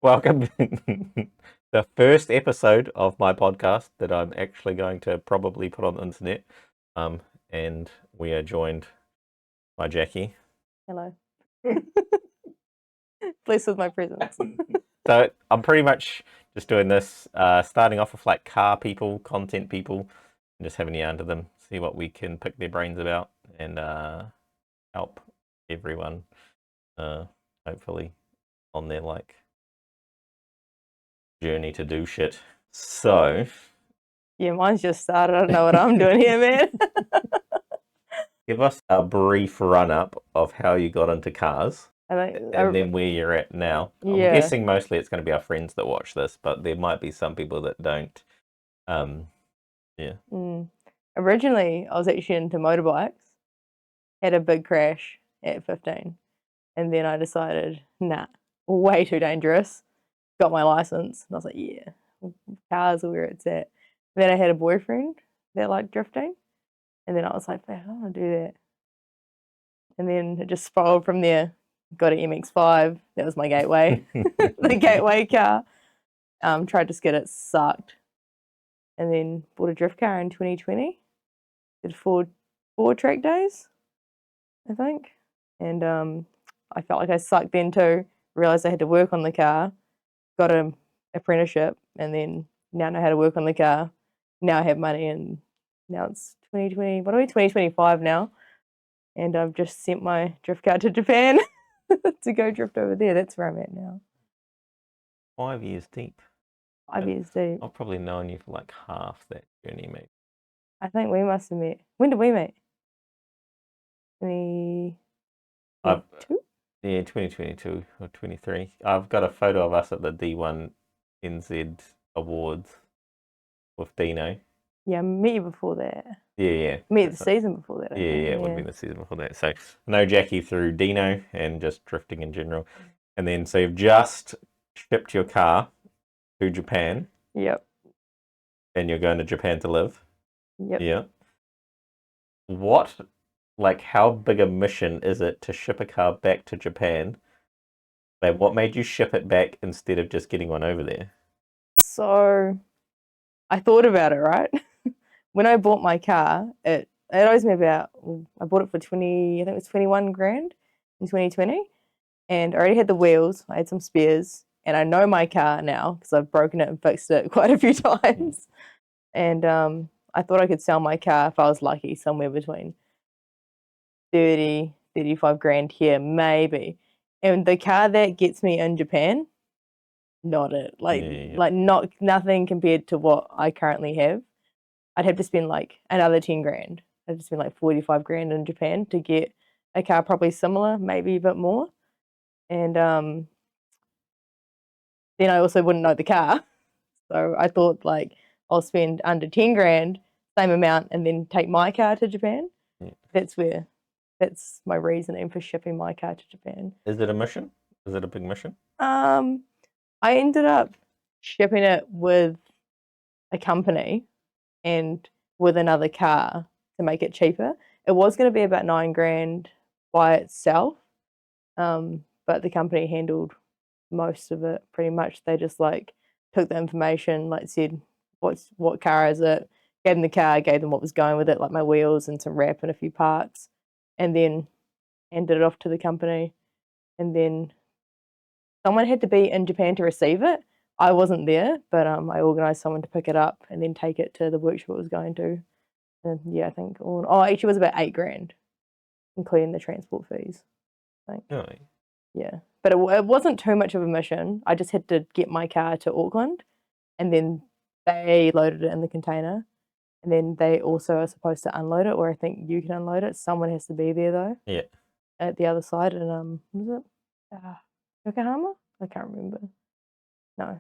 Welcome to the first episode of my podcast that I'm actually going to probably put on the internet. And we are joined by Jackie. Hello. Blessed with my presence. So I'm pretty much just doing this, starting off with like car people, content people, and just having you under them, see what we can pick their brains about, and help everyone, hopefully, on their like journey to do shit. So Yeah, mine's just started. I don't know what I'm doing here, man. give us a brief run up of how you got into cars and then where you're at now. I'm Yeah. guessing mostly it's going to be our friends that watch this, but there might be some people that don't. Yeah. Originally, I was actually into motorbikes. Had a big crash at 15, and then I decided, nah, way too dangerous. Got my license, and I was like, yeah, cars are where it's at. Then I had a boyfriend that liked drifting, and then I was like, man, I don't want to do that. And then it just spiraled from there. Got an MX-5. That was my gateway, the gateway car. Tried to skid it, sucked. And then bought a drift car in 2020. Did four track days, I think. And I felt like I sucked then too. Realised I had to work on the car. Got an apprenticeship, and then now I know how to work on the car. Now I have money, and now it's 2020. What are we? 2025 now. And I've just sent my drift car to Japan to go drift over there. That's where I'm at now. 5 years deep. 5 years deep. I've probably known you for like half that journey, mate. I think we must have met. When did we meet? 2022? Yeah, 2022 or 23. I've got a photo of us at the D1 NZ Awards with Dino. Yeah, I met you before that. Yeah. Met the season before that. Yeah, it would have been the season before that. So I know Jackie through Dino and just drifting in general. And then so you've just shipped your car to Japan. Yep. And you're going to Japan to live. Yep. Yeah. How big a mission is it to ship a car back to Japan? Like, what made you ship it back instead of just getting one over there? So I thought about it, right? When I bought my car, it owes me about, I bought it for 20, I think it was 21 grand in 2020. And I already had the wheels, I had some spares, and I know my car now because I've broken it and fixed it quite a few times. And I thought I could sell my car if I was lucky somewhere between 30, 35 grand here, maybe. And the car that gets me in Japan, not it. Nothing compared to what I currently have. I'd have to spend like another 10 grand. I'd have to spend like 45 grand in Japan to get a car probably similar, maybe a bit more. And then I also wouldn't know the car. So I thought like I'll spend under 10 grand, same amount, and then take my car to Japan. Yeah. That's my reasoning for shipping my car to Japan. Is it a mission? Is it a big mission? I ended up shipping it with a company and with another car to make it cheaper. It was going to be about 9 grand by itself, but the company handled most of it pretty much. They just like took the information, like said, what car is it? Gave them the car, gave them what was going with it, like my wheels and some wrap and a few parts, and then handed it off to the company. And then someone had to be in Japan to receive it. I wasn't there, but I organised someone to pick it up and then take it to the workshop it was going to. And yeah, I think actually it was about 8 grand, including the transport fees, I think. Oh. Yeah, but it wasn't too much of a mission. I just had to get my car to Auckland, and then they loaded it in the container, and then they also are supposed to unload it, or I think you can unload it. Someone has to be there though. Yeah. At the other side, and what is it? Yokohama? I can't remember. No.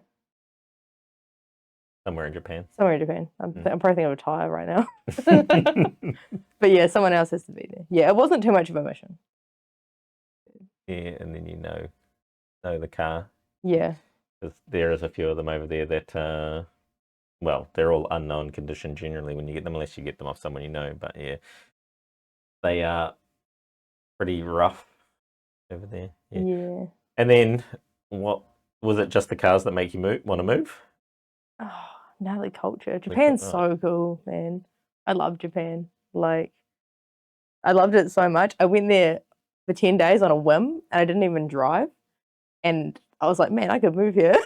Somewhere in Japan. Somewhere in Japan. I'm probably thinking of a tire right now. But yeah, someone else has to be there. Yeah, it wasn't too much of a mission. Yeah, and then you know the car. Yeah. Because there is a few of them over there that, they're all unknown condition generally when you get them, unless you get them off someone you know. But yeah, they are pretty rough over there. Yeah. Yeah. And then what Was it just the cars that make you want to move? Oh, Natalie culture. Japan's so cool, man. I love Japan. Like, I loved it so much. I went there for 10 days on a whim and I didn't even drive. And I was like, man, I could move here.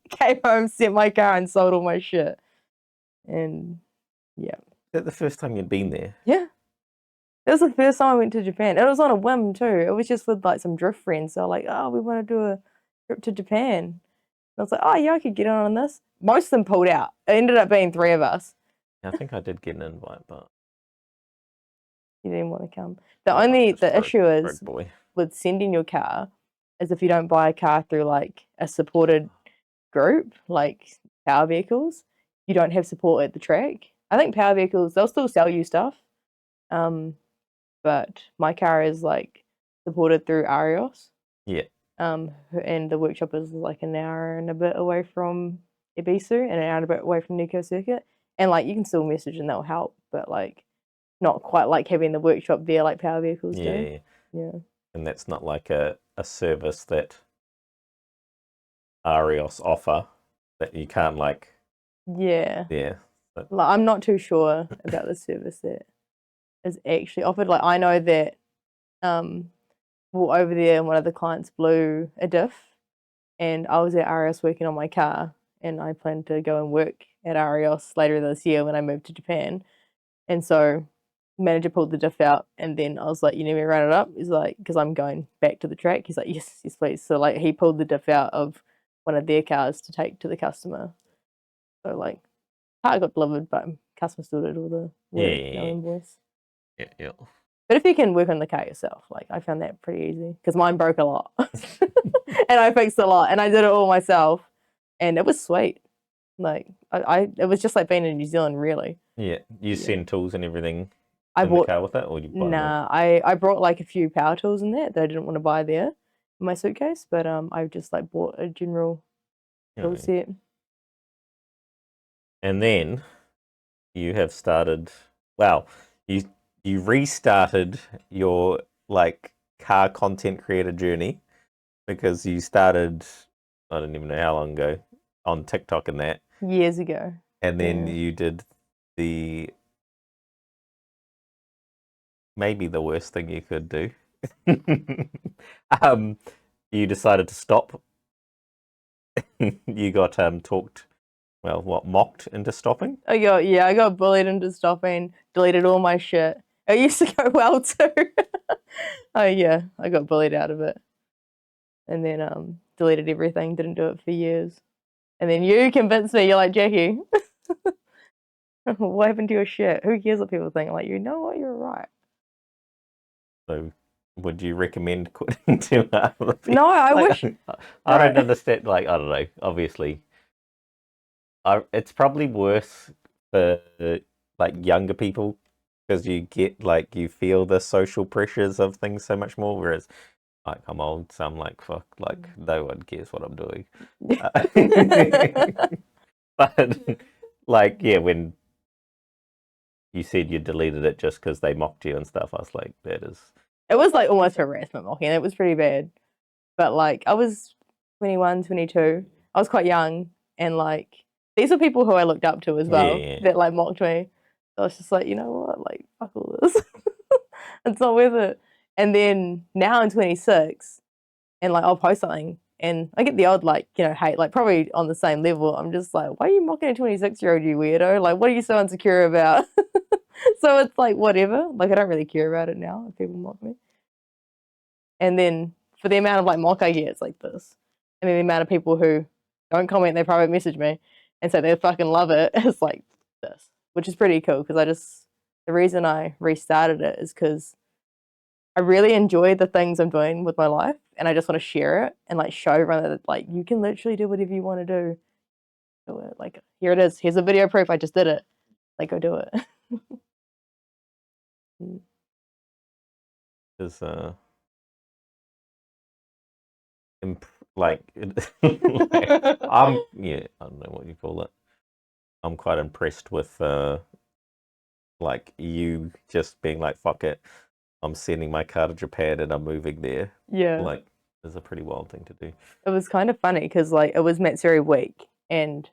Came home, sent my car, and sold all my shit. And yeah. Is that the first time you'd been there? Yeah. It was the first time I went to Japan. It was on a whim too. It was just with like some drift friends. So like, oh, we want to do a trip to Japan. And I was like, oh yeah, I could get on this. Most of them pulled out. It ended up being 3 of us. I think I did get an invite, but you didn't want to come. The issue is boy. with sending your car is if you don't buy a car through like a supported group, like Power Vehicles, you don't have support at the track. I think Power Vehicles, they'll still sell you stuff. But my car is like supported through Arios. Yeah. And the workshop is like an hour and a bit away from Ibisu and an hour and a bit away from Nico Circuit. And like you can still message and that'll help, but like not quite like having the workshop there like Power Vehicles do. Yeah. And that's not like a service that Arios offer that you can't like. Yeah. Yeah. Like, I'm not too sure about the service that is actually offered. Like I know that over there one of the clients blew a diff and I was at Arios working on my car and I plan to go and work at Arios later this year when I move to Japan. And so the manager pulled the diff out and then I was like, you need me to run it up? He's like, because I'm going back to the track. He's like, yes, please. So like he pulled the diff out of one of their cars to take to the customer. So like car got delivered, but customer still did all the work, no invoice. Yeah. But if you can work on the car yourself, like I found that pretty easy because mine broke a lot and I fixed a lot and I did it all myself and it was sweet. Like it was just like being in New Zealand, really. Yeah, you send tools and everything. I in bought the car with it, or you buy nah. I brought like a few power tools in there that I didn't want to buy there in my suitcase, but I just like bought a general tool set. And then you have started. Well, you restarted your like car content creator journey because you started. I don't even know how long ago on TikTok and that. Years ago. And then you did maybe the worst thing you could do. You decided to stop. You got mocked into stopping? I got bullied into stopping, deleted all my shit. It used to go well too. I got bullied out of it. And then deleted everything, didn't do it for years. And then you convinced me, you're like, Jackie, what happened to your shit? Who cares what people think? I'm like, you know what, you're right. So would you recommend quitting to other people? No, I wish. I don't understand. Like, I don't know. Obviously, it's probably worse for like younger people because you feel the social pressures of things so much more. Whereas, like, I'm old, so I'm like, fuck, like no one cares what I'm doing. But like, yeah, when you said you deleted it just because they mocked you and stuff, I was like, that is. It was like almost harassment mocking. It was pretty bad. But like I was 21, 22. I was quite young and like these are people who I looked up to as well that like mocked me. So I was just like, you know what? Like fuck all this. It's not worth it. And then now I'm 26 and like I'll post something and I get the odd like, hate, like probably on the same level. I'm just like, why are you mocking a 26-year-old, you weirdo? Like what are you so insecure about? So it's like whatever. Like I don't really care about it now if people mock me. And then for the amount of like mock I get, it's like this. And then the amount of people who don't comment, they private message me and say they fucking love it. It's like this, which is pretty cool because the reason I restarted it is because I really enjoy the things I'm doing with my life and I just want to share it and like show everyone that like you can literally do whatever you want to do. Do it. Like here it is. Here's a video proof. I just did it. Like go do it. Is like, like I don't know what you call it. I'm quite impressed with like you just being like, fuck it, I'm sending my car to Japan and I'm moving there. Yeah. Like is a pretty wild thing to do. It was kind of funny because like it was Matsuri week and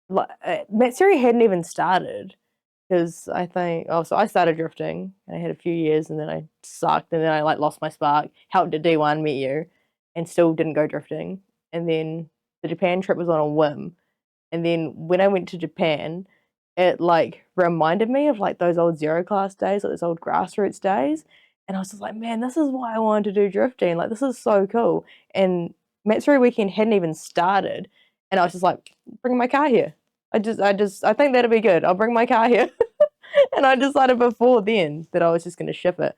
like Matsuri hadn't even started because I think so I started drifting and I had a few years and then I sucked and then I like lost my spark, helped at D1, met you, and still didn't go drifting. And then the Japan trip was on a whim. And then when I went to Japan, it like reminded me of like those old zero class days, like those old grassroots days. And I was just like, man, this is why I wanted to do drifting. Like this is so cool. And Matsuri weekend hadn't even started. And I was just like, bring my car here. I think that'll be good. I'll bring my car here. And I decided before then that I was just gonna ship it.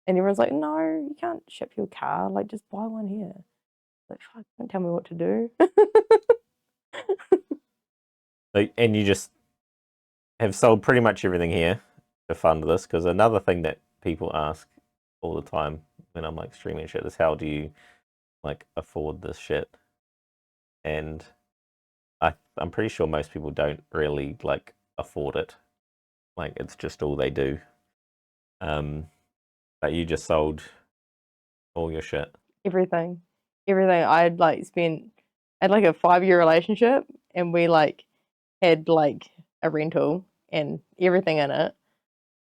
And everyone's like, no, you can't ship your car. Like just buy one here. Like, fuck, don't tell me what to do. And you just have sold pretty much everything here to fund this, because another thing that people ask all the time when I'm like streaming shit is how do you like afford this shit? And I'm pretty sure most people don't really like afford it. Like it's just all they do. But you just sold all your shit. Everything. I'd like I had like a 5-year relationship and we like had like a rental and everything in it.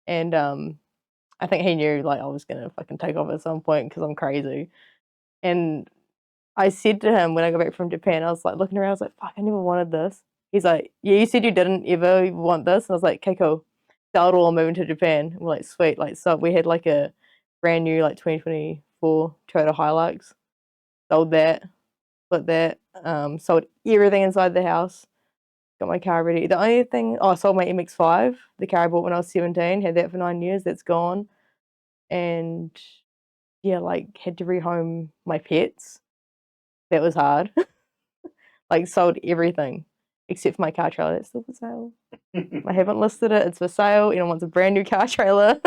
And I think he knew like I was gonna fucking take off at some point because I'm crazy. And I said to him when I got back from Japan, I was like looking around, I was like, fuck, I never wanted this. He's like, yeah, you said you didn't ever want this. And I was like, okay, cool. Sell it all and moving to Japan. And we're like, sweet. Like, so we had like a brand new like 2024 Toyota Hilux. Sold that, split that, sold everything inside the house, got my car ready. The only thing, I sold my MX-5, the car I bought when I was 17, had that for 9 years, that's gone. And yeah, like had to rehome my pets. That was hard. Like sold everything except for my car trailer. That's still for sale. I haven't listed it. It's for sale. Anyone wants a brand new car trailer.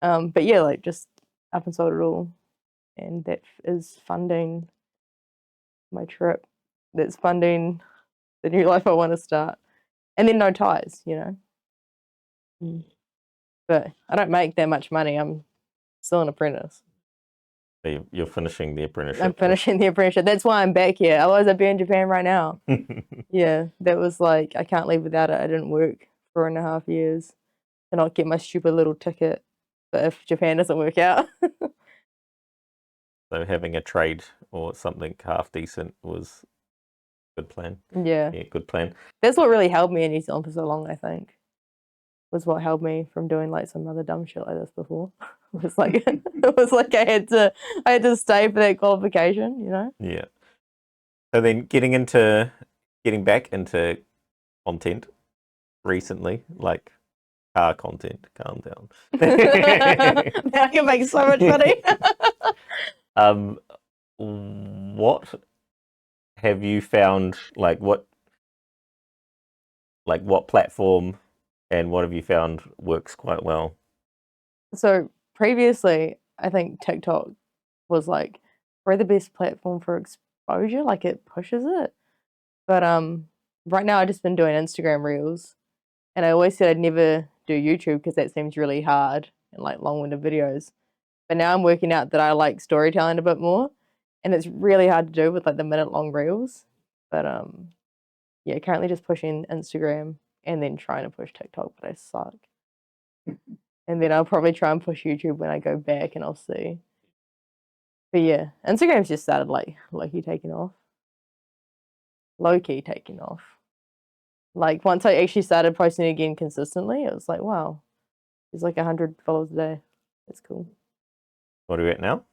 But yeah, like just up and sold it all. And that is funding my trip. That's funding the new life I want to start. And then no ties, you know. But I don't make that much money. I'm still an apprentice. So you're finishing the apprenticeship. I'm finishing the apprenticeship. That's why I'm back here. Otherwise, I'd be in Japan right now. Yeah, that was like, I can't leave without it. I didn't work for 4.5 years to not get my stupid little ticket. But if Japan doesn't work out. So having a trade or something half decent was a good plan. Yeah. Yeah, good plan. That's what really held me in New Zealand for so long, I think. Was what held me from doing like some other dumb shit like this before. It was like I had to stay for that qualification, you know? Yeah. So then getting back into content recently, like car content, calm down. Now I can make so much money. What have you found, like what platform and what have you found works quite well? So previously, I think TikTok was like probably the best platform for exposure, like it pushes it. But right now I've just been doing Instagram Reels, and I always said I'd never do YouTube because that seems really hard and like long-winded videos. But now I'm working out that I like storytelling a bit more, and it's really hard to do with like the minute-long Reels. But yeah, currently just pushing Instagram and then trying to push TikTok, but I suck. And then I'll probably try and push YouTube when I go back and I'll see. But yeah, Instagram's just started like low-key taking off. Low-key taking off. Like once I actually started posting again consistently, it was like, wow, there's like 100 followers a day. That's cool. What are we at now?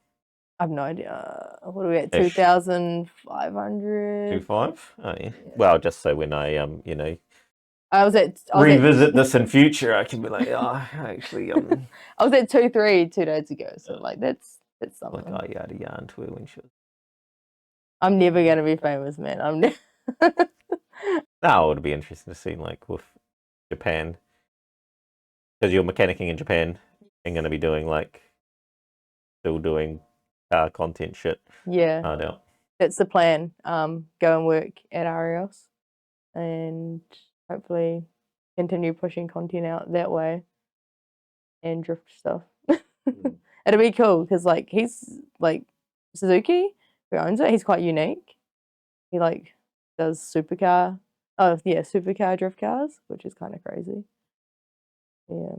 I have no idea. What are we at? Ish. 2,500? 25? Oh yeah. Well, just so when I I was at revisit this in future, I can be like, oh, actually, I was at 2.3 2 days ago. So like that's something. like I yada yarn to her when she was. I'm never gonna be famous, man. I'm never. No, it'd be interesting to see like with Japan, because you're mechanicking in Japan and going to be doing like still doing car content shit. Yeah, Hard out. that's the plan. Go and work at Arios, and hopefully continue pushing content out that way, and drift stuff. It'll be cool because like he's like Suzuki, who owns it. He's quite unique. He like does supercar drift cars, which is kind of crazy. Yeah,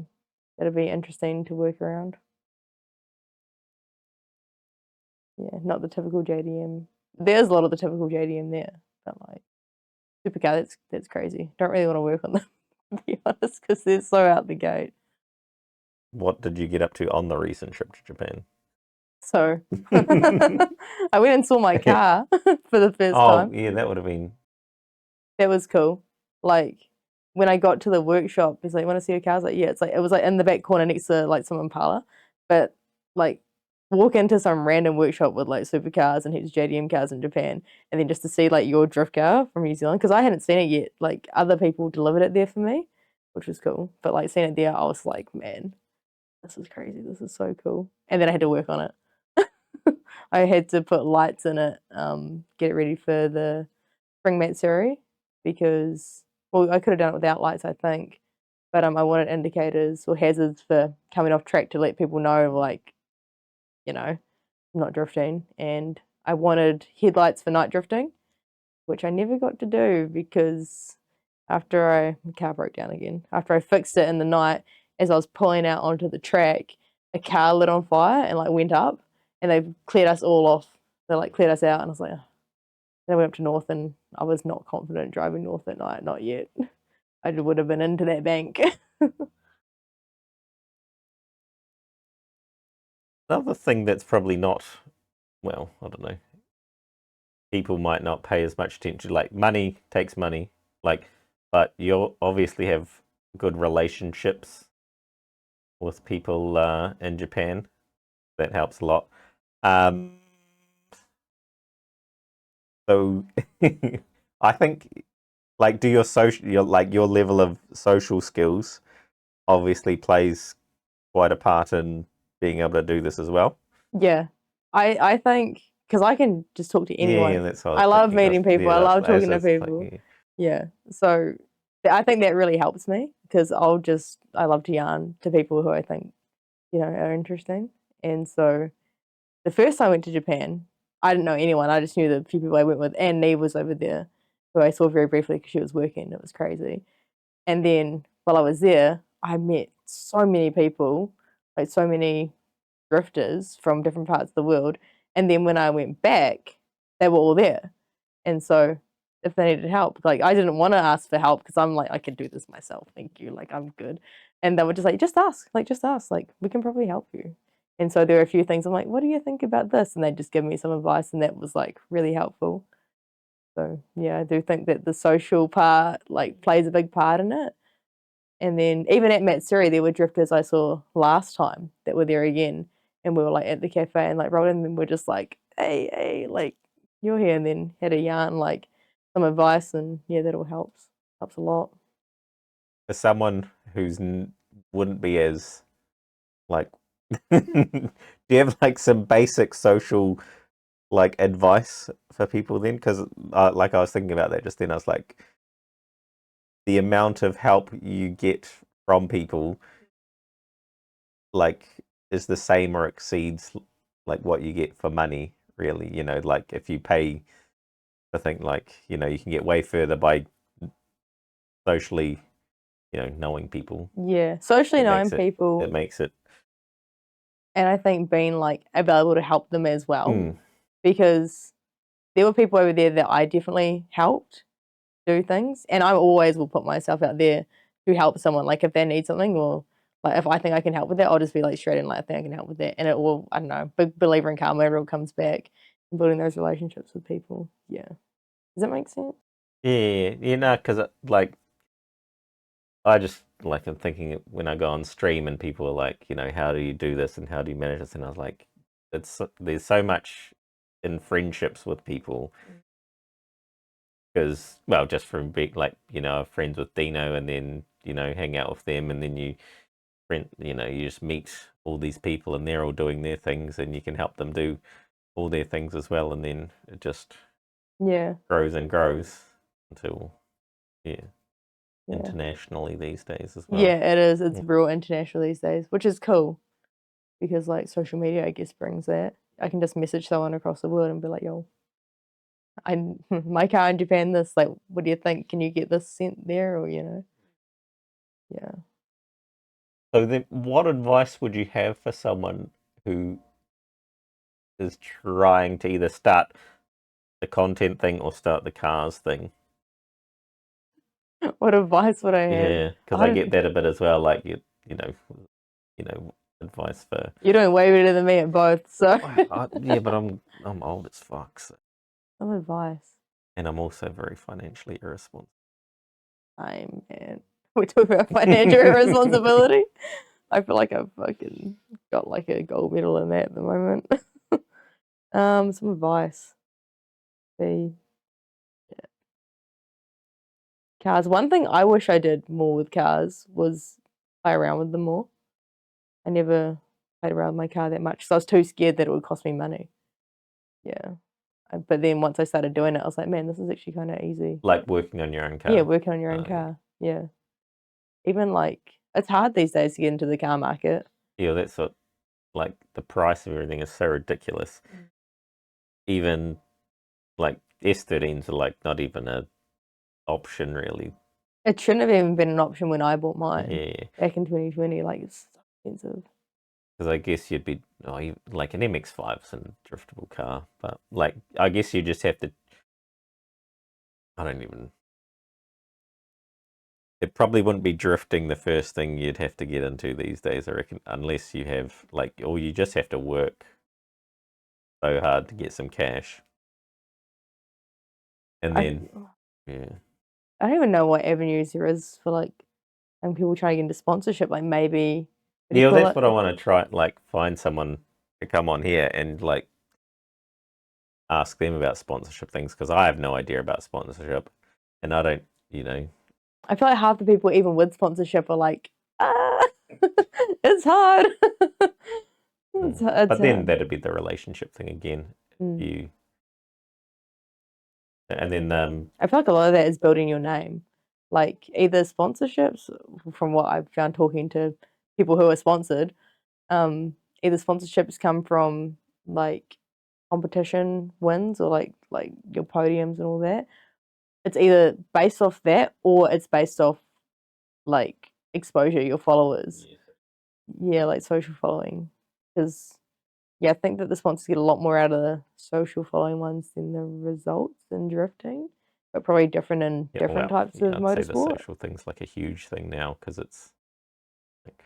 that'll be interesting to work around. Yeah, not the typical JDM. There's a lot of the typical JDM there, but like supercar, that's crazy. Don't really want to work on them, to be honest, because they're so out the gate. What did you get up to on the recent trip to Japan? So I went and saw my car for the first time. Oh, yeah, that would have been. That was cool. Like when I got to the workshop, he's like, "Want to see your car?" I was like, "Yeah." It was like in the back corner next to like some Impala, but like walk into some random workshop with like supercars and heaps of JDM cars in Japan, and then just to see like your drift car from New Zealand because I hadn't seen it yet. Like other people delivered it there for me, which was cool. But like seeing it there, I was like, "Man, this is crazy. This is so cool." And then I had to work on it. I had to put lights in it, get it ready for the spring Matsuri because, well, I could have done it without lights, I think, but I wanted indicators or hazards for coming off track to let people know, like, I'm not drifting, and I wanted headlights for night drifting, which I never got to do because my car broke down again. After I fixed it in the night, as I was pulling out onto the track, a car lit on fire and like went up, and they cleared us all off. They like cleared us out, and I was like, "Oh." Then I went up to North, and I was not confident driving North at night, not yet. I would have been into that bank. Another thing that's probably not, well, I don't know. People might not pay as much attention. Like money takes money, like, but you obviously have good relationships with people in Japan. That helps a lot. So I think like do your level of social skills obviously plays quite a part in being able to do this as well. Yeah. I think because I can just talk to Yeah, anyone. that's what I I was love thinking. meeting people. I love talking to As people. Yeah. So I think that really helps me because I love to yarn to people who I think, are interesting. And so the first time I went to Japan, I didn't know anyone. I just knew the few people I went with. And Neve was over there, who I saw very briefly because she was working. It was crazy. And then while I was there, I met so many people, like so many drifters from different parts of the world. And then when I went back, they were all there. And so if they needed help, like I didn't want to ask for help because I'm like, I can do this myself. Thank you. Like I'm good. And they were just like, just ask, like we can probably help you. And so there were a few things I'm like, what do you think about this? And they just give me some advice and that was like really helpful. So yeah, I do think that the social part like plays a big part in it. And then even at Matsuri, there were drifters I saw last time that were there again. And we were like at the cafe and like rolled in and we're just like, hey, like you're here. And then had a yarn, like some advice. And yeah, that all helps. Helps a lot. For someone who's wouldn't be as like, do you have like some basic social like advice for people then? Because like I was thinking about that just then. I was like, the amount of help you get from people like is the same or exceeds like what you get for money. Really, like if you pay, I think like you can get way further by socially, knowing people. Yeah, socially knowing people. It makes it. And I think being like available to help them as well. Mm. Because there were people over there that I definitely helped do things. And I always will put myself out there to help someone. Like if they need something or like if I think I can help with that, I'll just be like straight in like I think I can help with that. And it will, I don't know, big believer in karma, it all comes back and building those relationships with people. Yeah. Does that make sense? Yeah, because like I just like I'm thinking when I go on stream and people are like, how do you do this and how do you manage this? And I was like, there's so much in friendships with people because well, just from being like friends with Dino and then hang out with them and then you just meet all these people and they're all doing their things and you can help them do all their things as well and then it just grows and grows until internationally these days as well. Yeah, it is. It's real international these days, which is cool because like social media, I guess, brings that. I can just message someone across the world and be like, yo, my car in Japan, this, like, what do you think? Can you get this sent there? Or, yeah. So then, what advice would you have for someone who is trying to either start the content thing or start the cars thing? What advice would I have? Yeah, because I get that a bit as well. Like you know, advice for. You're doing way better than me at both, so. Yeah, but I'm old as fuck, so. Some advice. And I'm also very financially irresponsible. Man. We talk about financial irresponsibility. I feel like I've fucking got like a gold medal in that at the moment. Some advice. Cars. One thing I wish I did more with cars was play around with them more. I never played around with my car that much, so I was too scared that it would cost me money. Yeah. But then once I started doing it, I was like, man, this is actually kind of easy. Like working on your own car. Yeah, working on your own car. Yeah. Even like, it's hard these days to get into the car market. Yeah, that's what, like, the price of everything is so ridiculous. Even like S13s are like not even a option really. It shouldn't have even been an option when I bought mine. Yeah. Back in 2020, like, it's so expensive. Because I guess you'd be like an MX-5's a driftable car, but like I guess you just have to. I don't even. It probably wouldn't be drifting the first thing you'd have to get into these days, I reckon, unless you have like, or you just have to work so hard to get some cash, and then yeah. I don't even know what avenues there is for like, and people trying to get into sponsorship. Like maybe. Yeah, well, that's what I want to try. Like, find someone to come on here and like ask them about sponsorship things, because I have no idea about sponsorship, and I don't, I feel like half the people, even with sponsorship, are like, it's hard. But then that'd be the relationship thing again. And then I feel like a lot of that is building your name. Like either sponsorships, from what I've found talking to people who are sponsored, either sponsorships come from like competition wins or like your podiums and all that. It's either based off that or it's based off like exposure, your followers. Yeah, like social following. Because I think that the sponsors get a lot more out of the social following ones than the results in drifting, but probably different in different types of motorsport. I'd say the social thing's like a huge thing now, because it's like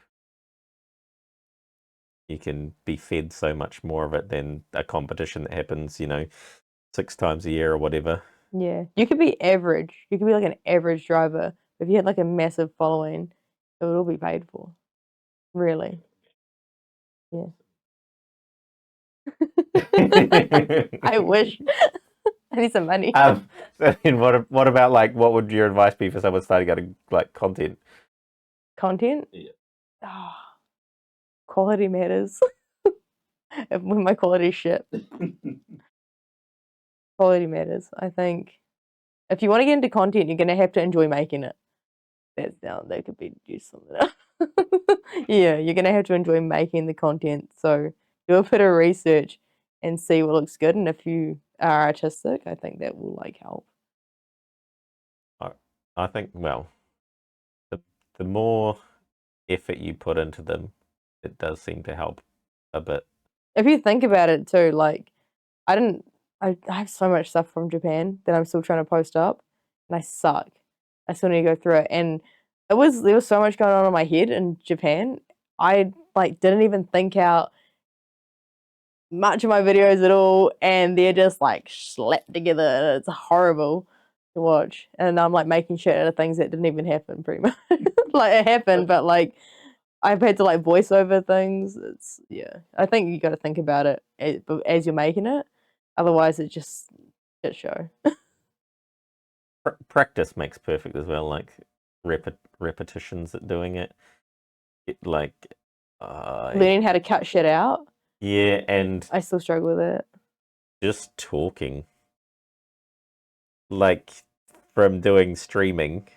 you can be fed so much more of it than a competition that happens, 6 times a year or whatever. Yeah, you could be average. You could be like an average driver. If you had like a massive following, it would all be paid for. Really. Yeah. I wish. I need some money. So then what about like, what would your advice be for someone starting out like content? Content? Yeah. Oh, quality matters. When my quality shit. Quality matters. I think if you want to get into content, you're gonna have to enjoy making it. That could be used something else. Yeah, you're gonna have to enjoy making the content. So do a bit of research and see what looks good. And if you are artistic, I think that will like help. I think, well, the more effort you put into them, it does seem to help a bit. If you think about it too, like I have so much stuff from Japan that I'm still trying to post up, and I suck. I still need to go through it, and there was so much going on in my head in Japan. I like didn't even think out much of my videos at all, and they're just like slapped together, and it's horrible to watch. And I'm like making shit out of things that didn't even happen, pretty much. Like it happened, but like I've had to like voice over things. It's I think you got to think about it as you're making it. Otherwise, it's just shit show. Practice makes perfect as well. Like repetitions at doing it. Learning how to cut shit out. Yeah, and I still struggle with it. Just talking, like from doing streaming,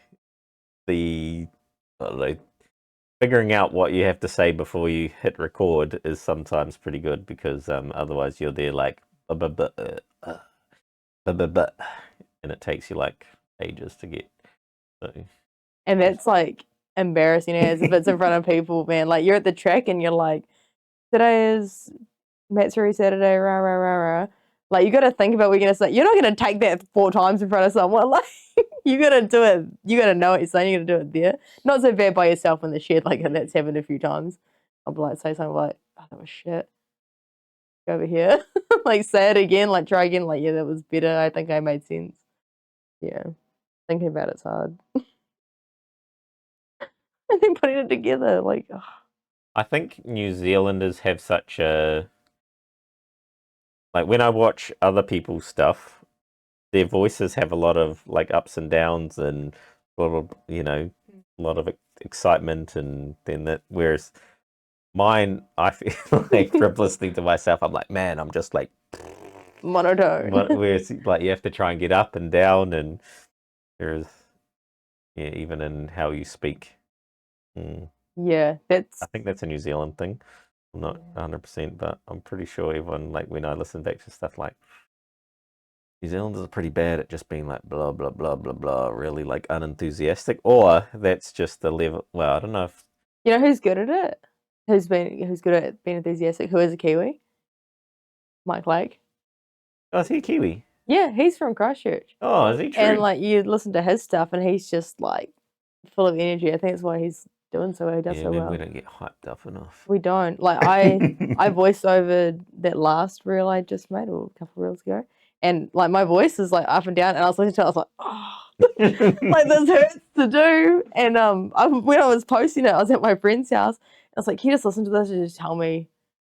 figuring out what you have to say before you hit record is sometimes pretty good because otherwise you're there like and it takes you like ages to get. So. And that's like embarrassing as if it's in front of people, man. Like you're at the track and you're like, today is Matsuri Saturday, rah rah rah rah. Like you got to think about what you're gonna say. You're not gonna take that 4 times in front of someone. Like you gotta do it. You gotta know what you're saying. You gotta do it there. Not so bad by yourself in the shed. Like that's happened a few times. I'll be like say something like, "Oh, that was shit." Go over here. Like say it again. Like try again. Like yeah, that was better. I think I made sense. Yeah, thinking about it's hard. And then putting it together, like. Oh. I think New Zealanders have such a like when I watch other people's stuff, their voices have a lot of like ups and downs and a lot of a lot of excitement and then that whereas mine I feel like from listening to myself I'm like man I'm just like monotone. whereas like you have to try and get up and down and there's even in how you speak. Yeah, that's. I think that's a New Zealand thing. I'm not 100%, but I'm pretty sure everyone, like when I listen back to stuff like New Zealanders are pretty bad at just being like blah, blah, blah, blah, blah, really like unenthusiastic, or that's just the level. Well, I don't know if. You know who's good at it? Who's good at being enthusiastic? Who is a Kiwi? Mike Lake. Oh, is he a Kiwi? Yeah, he's from Christchurch. Oh, is he true? And like you listen to his stuff, and he's just like full of energy. I think that's why he's doing so well. He does so well. We don't get hyped up enough. We don't. Like I voiced over that last reel I just made, or a couple of reels ago, and like my voice is like up and down, and I was listening to it, I was like, oh. Like this hurts to do. And when I was posting it, I was at my friend's house. I was like, "Can you just listen to this and just tell me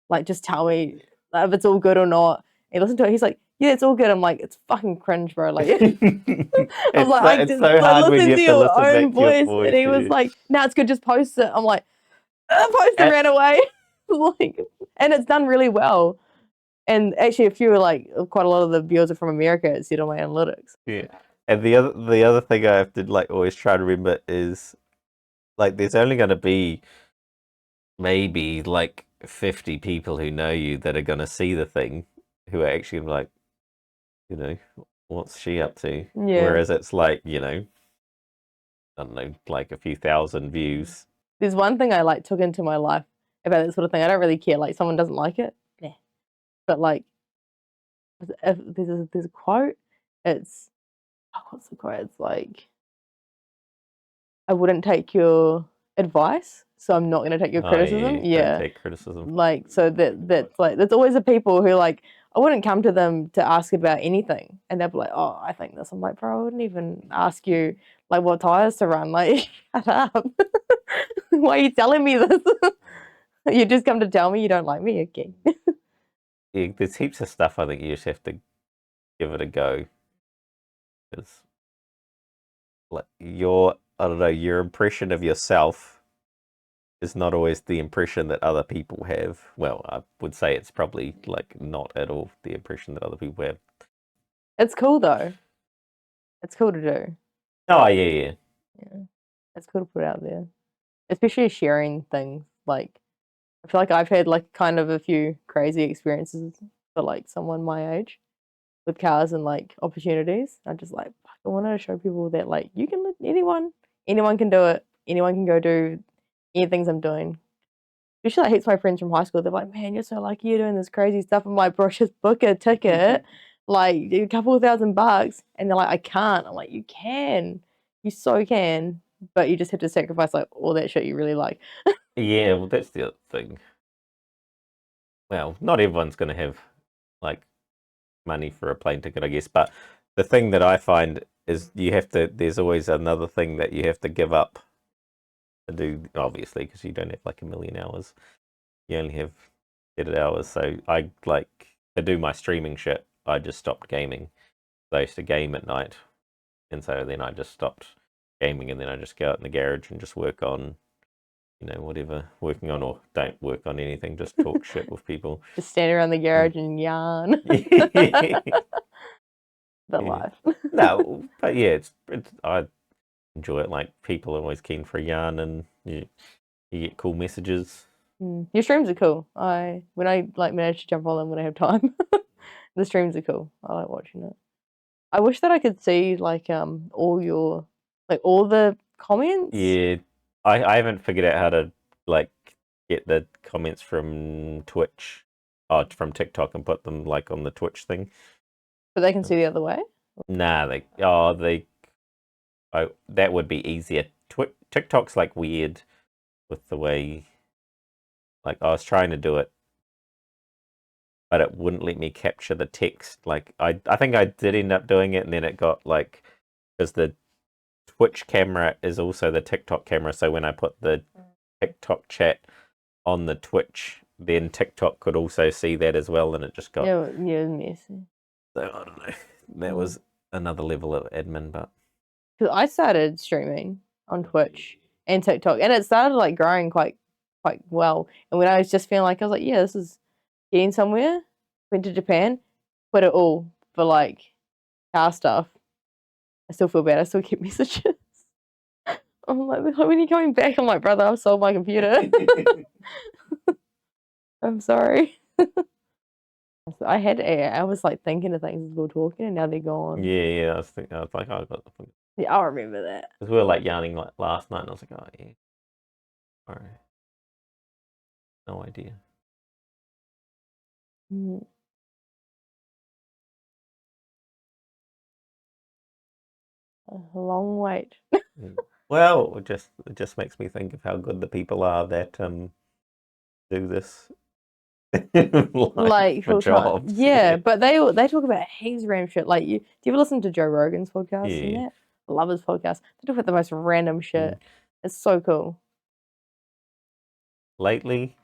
if it's all good or not?" And he listened to it. He's like, "Yeah, it's all good." I'm like, "It's fucking cringe, bro." Like, I was like, it's so hard when you have to listen back to your voice. And he was like, "No, it's good. Just post it." I'm like, "Post it, ran away." Like, and it's done really well. And actually, quite a lot of the viewers are from America. It said on my analytics. Yeah. And the other thing I have to like always try to remember is like there's only going to be maybe like 50 people who know you that are going to see the thing who are actually like what's she up to? Yeah. Whereas it's like I don't know, like a few thousand views. There's one thing I like took into my life about that sort of thing. I don't really care. Like someone doesn't like it, yeah. But like, if there's a quote. It's what's the quote? It's like, I wouldn't take your advice, so I'm not going to take your criticism. Yeah, don't take criticism. Like so that's always the people who like I wouldn't come to them to ask about anything, and they'll be like, "Oh, I think this." I'm like, "Bro, I wouldn't even ask you like what tires to run. Like, shut up. Why are you telling me this? You just come to tell me you don't like me, okay?" Yeah, there's heaps of stuff I think you just have to give it a go. Because like I don't know, your impression of yourself is not always the impression that other people have. Well, I would say it's probably like not at all the impression that other people have. It's cool though. It's cool to do. Oh yeah. Yeah, it's cool to put out there, especially sharing things. Like, I feel like I've had like kind of a few crazy experiences for like someone my age with cars and like opportunities. I just like I want to show people that like you can anyone can do it. Anyone can go do any things I'm doing. Especially like heaps of my friends from high school. They're like, "Man, you're so lucky. You're doing this crazy stuff." I'm like, "Bro, just book a ticket, like a couple of $1,000." And they're like, "I can't." I'm like, "You can. You so can. But you just have to sacrifice like all that shit you really like." Yeah, well, that's the other thing. Well, not everyone's going to have like money for a plane ticket, I guess. But the thing that I find is there's always another thing that you have to give up to do, obviously, because you don't have like a million hours. You only have 8 hours. So I like to do my streaming shit. I just stopped gaming. So I used to game at night. And so then I just stopped gaming and then I just go out in the garage and just work on whatever working on, or don't work on anything, just talk shit with people. Just stand around the garage and yarn. The life. No, but yeah, it's I enjoy it. Like people are always keen for a yarn, and You get cool messages. Your streams are cool. When I like manage to jump on them when I have time. The streams are cool. I like watching it. I wish that I could see like all the comments. Yeah, I haven't figured out how to like get the comments from Twitch, from TikTok and put them like on the Twitch thing. But they can see the other way. Nah, that would be easier. TikTok's like weird with the way, like I was trying to do it, but it wouldn't let me capture the text. Like I think I did end up doing it, and then it got like, because the Twitch camera is also the TikTok camera, so when I put the TikTok chat on the Twitch, then TikTok could also see that as well, and it just got yeah, messy. So I don't know. That was another level of admin, but Because I started streaming on Twitch and TikTok, and it started like growing quite well. And when I was just feeling like I was like, yeah, this is getting somewhere. Went to Japan, put it all for like car stuff. I still feel bad. I still get messages. I'm like, when are you coming back? I'm like, brother, I've sold my computer. I'm sorry. I was like thinking of things as we were talking, and now they're gone. yeah, I was like, oh, I got the, Yeah, I'll remember that. because we were like yarning like last night, and I was like, oh yeah, all right, no idea. Mm. A long wait. Well, it just makes me think of how good the people are that do this Like for full time. jobs. Yeah, but they talk about heaps of random shit. Like do you ever listen to Joe Rogan's podcast and Yeah. that? I love his podcast. They talk about the most random shit. It's so cool. Lately,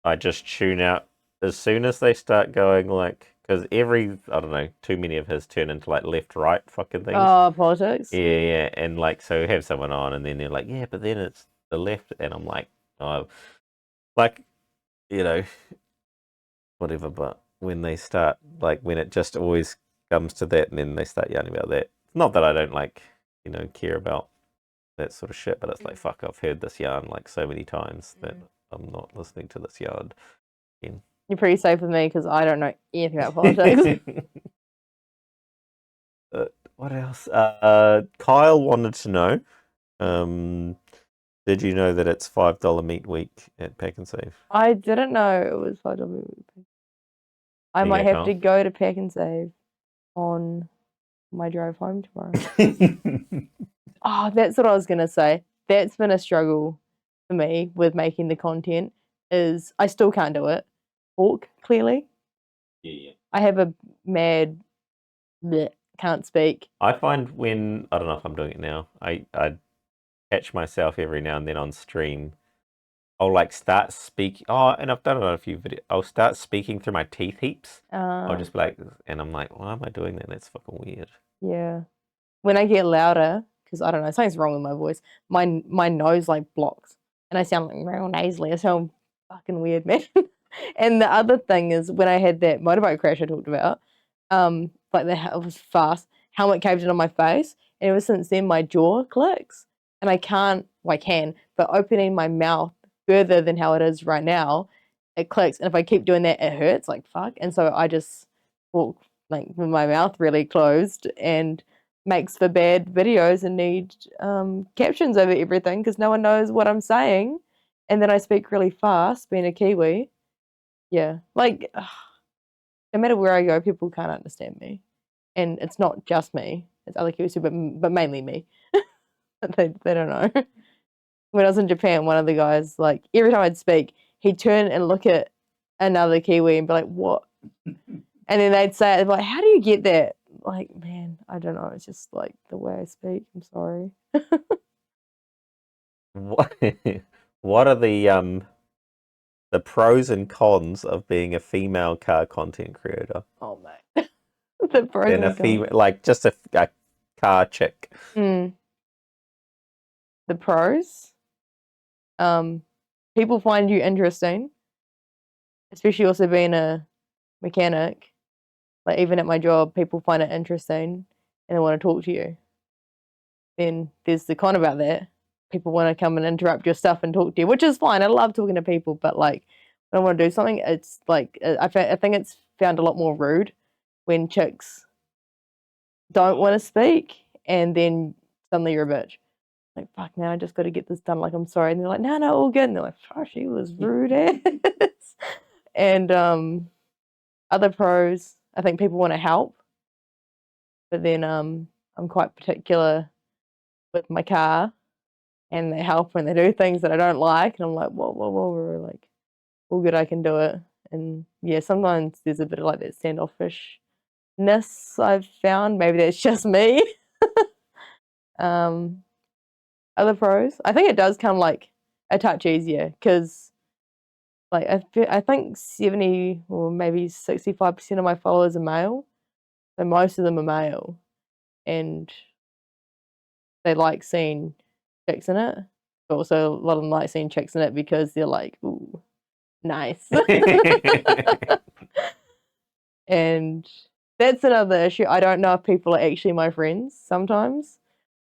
I just tune out as soon as they start going like, because I don't know, too many of his turn into like left right fucking things. Oh, politics. Yeah, and like so have someone on, and then they're like, yeah, but then it's the left, and I'm like, oh, like, you know, whatever. But when they start, like, when it just always comes to that, and then they start yarning about that. Not that I don't like, care about that sort of shit, but it's like, fuck, I've heard this yarn like so many times that I'm not listening to this yarn again. You're pretty safe with me because I don't know anything about politics. What else? Kyle wanted to know, did you know that it's $5 meat week at Pack and Save? I didn't know it was $5. I might have to go to Pack and Save on my drive home tomorrow. Oh, that's what I was gonna say. That's been a struggle for me with making the content. Is I still can't do it. Talk clearly. Yeah. I have a mad can't speak. I find when I don't know if I'm doing it now. I catch myself every now and then on stream. I'll like start speaking. Oh, and I've done it on a few videos. I'll start speaking through my teeth heaps. I'll just be like, and I'm like, why am I doing that? That's fucking weird. Yeah. When I get louder, because I don't know, something's wrong with my voice. My nose like blocks, and I sound like real nasally. I sound fucking weird, man. And the other thing is when I had that motorbike crash I talked about, like it was fast, helmet caved in on my face, and ever since then my jaw clicks, and I can't. Well, I can, but opening my mouth further than how it is right now, it clicks, and if I keep doing that, it hurts like fuck. And so I just walk like with my mouth really closed, and makes for bad videos and need captions over everything because no one knows what I'm saying. And then I speak really fast, being a Kiwi. Yeah, like no matter where I go, people can't understand me, and it's not just me; it's other Kiwis too, but mainly me. they don't know. When I was in Japan, one of the guys, like every time I'd speak, he'd turn and look at another Kiwi and be like, "What?" And then they'd say, it, like, "How do you get that?" Like, man, I don't know. It's just like the way I speak. I'm sorry. What are the pros and cons of being a female car content creator? Oh mate, the pros And a female, like just a car chick. The pros, people find you interesting, especially also being a mechanic. Like even at my job, people find it interesting and they want to talk to you. Then there's the con about that. people want to come and interrupt your stuff and talk to you, which is fine. I love talking to people, but like when I want to do something, it's like I think it's found a lot more rude when chicks don't want to speak and then suddenly you're a bitch. Like, fuck, man, I just got to get this done. Like, I'm sorry. And they're like, no, all good. And they're like, oh, she was rude ass. And other pros, I think people want to help. But then I'm quite particular with my car. And they help when they do things that I don't like. And I'm like, whoa, like, all good, I can do it. And yeah, sometimes there's a bit of like that standoffishness I've found. Maybe that's just me. Other pros, I think it does come like a touch easier because like I think 70 or maybe 65% of my followers are male, so most of them are male, and they like seeing chicks in it, but also a lot of them like seeing chicks in it because they're like, ooh, nice. And that's another issue. I don't know if people are actually my friends sometimes.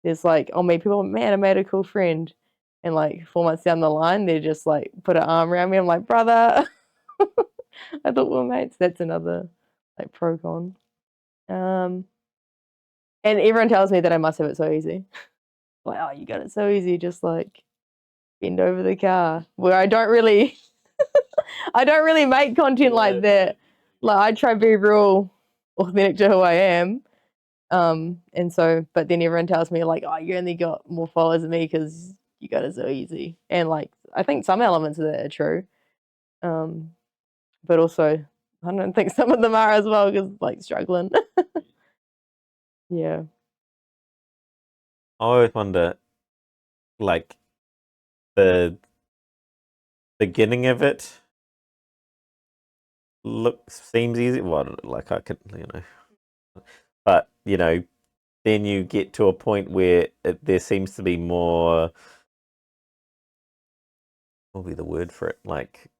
There's like, I'll meet people, man, I made a cool friend. And like 4 months down the line, they just like put an arm around me. I'm like, brother, I thought we were mates. That's another like pro con. And everyone tells me that I must have it so easy. Like, oh, you got it so easy, just like bend over the car. Where I don't really, I don't really make content like that. Like I try to be real authentic to who I am. And so, but then everyone tells me like, oh, you only got more followers than me because you got it so easy. And like, I think some elements of that are true. But also, I don't think some of them are as well because like struggling. Yeah. I always wonder, like, the beginning of it seems easy. Well, like I could, but then you get to a point where there seems to be more. What will be the word for it? Like,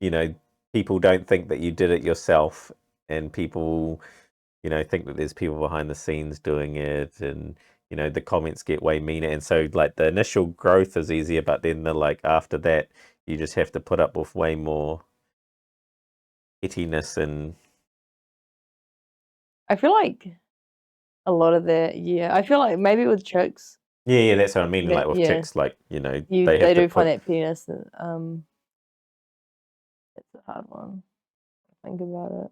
people don't think that you did it yourself, and people, think that there's people behind the scenes doing it, and the comments get way meaner, and so like the initial growth is easier, but then after that, you just have to put up with way more pettiness and. I feel like a lot of that, yeah. I feel like maybe with chicks. Yeah, that's what I mean. That, Like with yeah. chicks, like they do find that pettiness. It's a hard one. Think about it.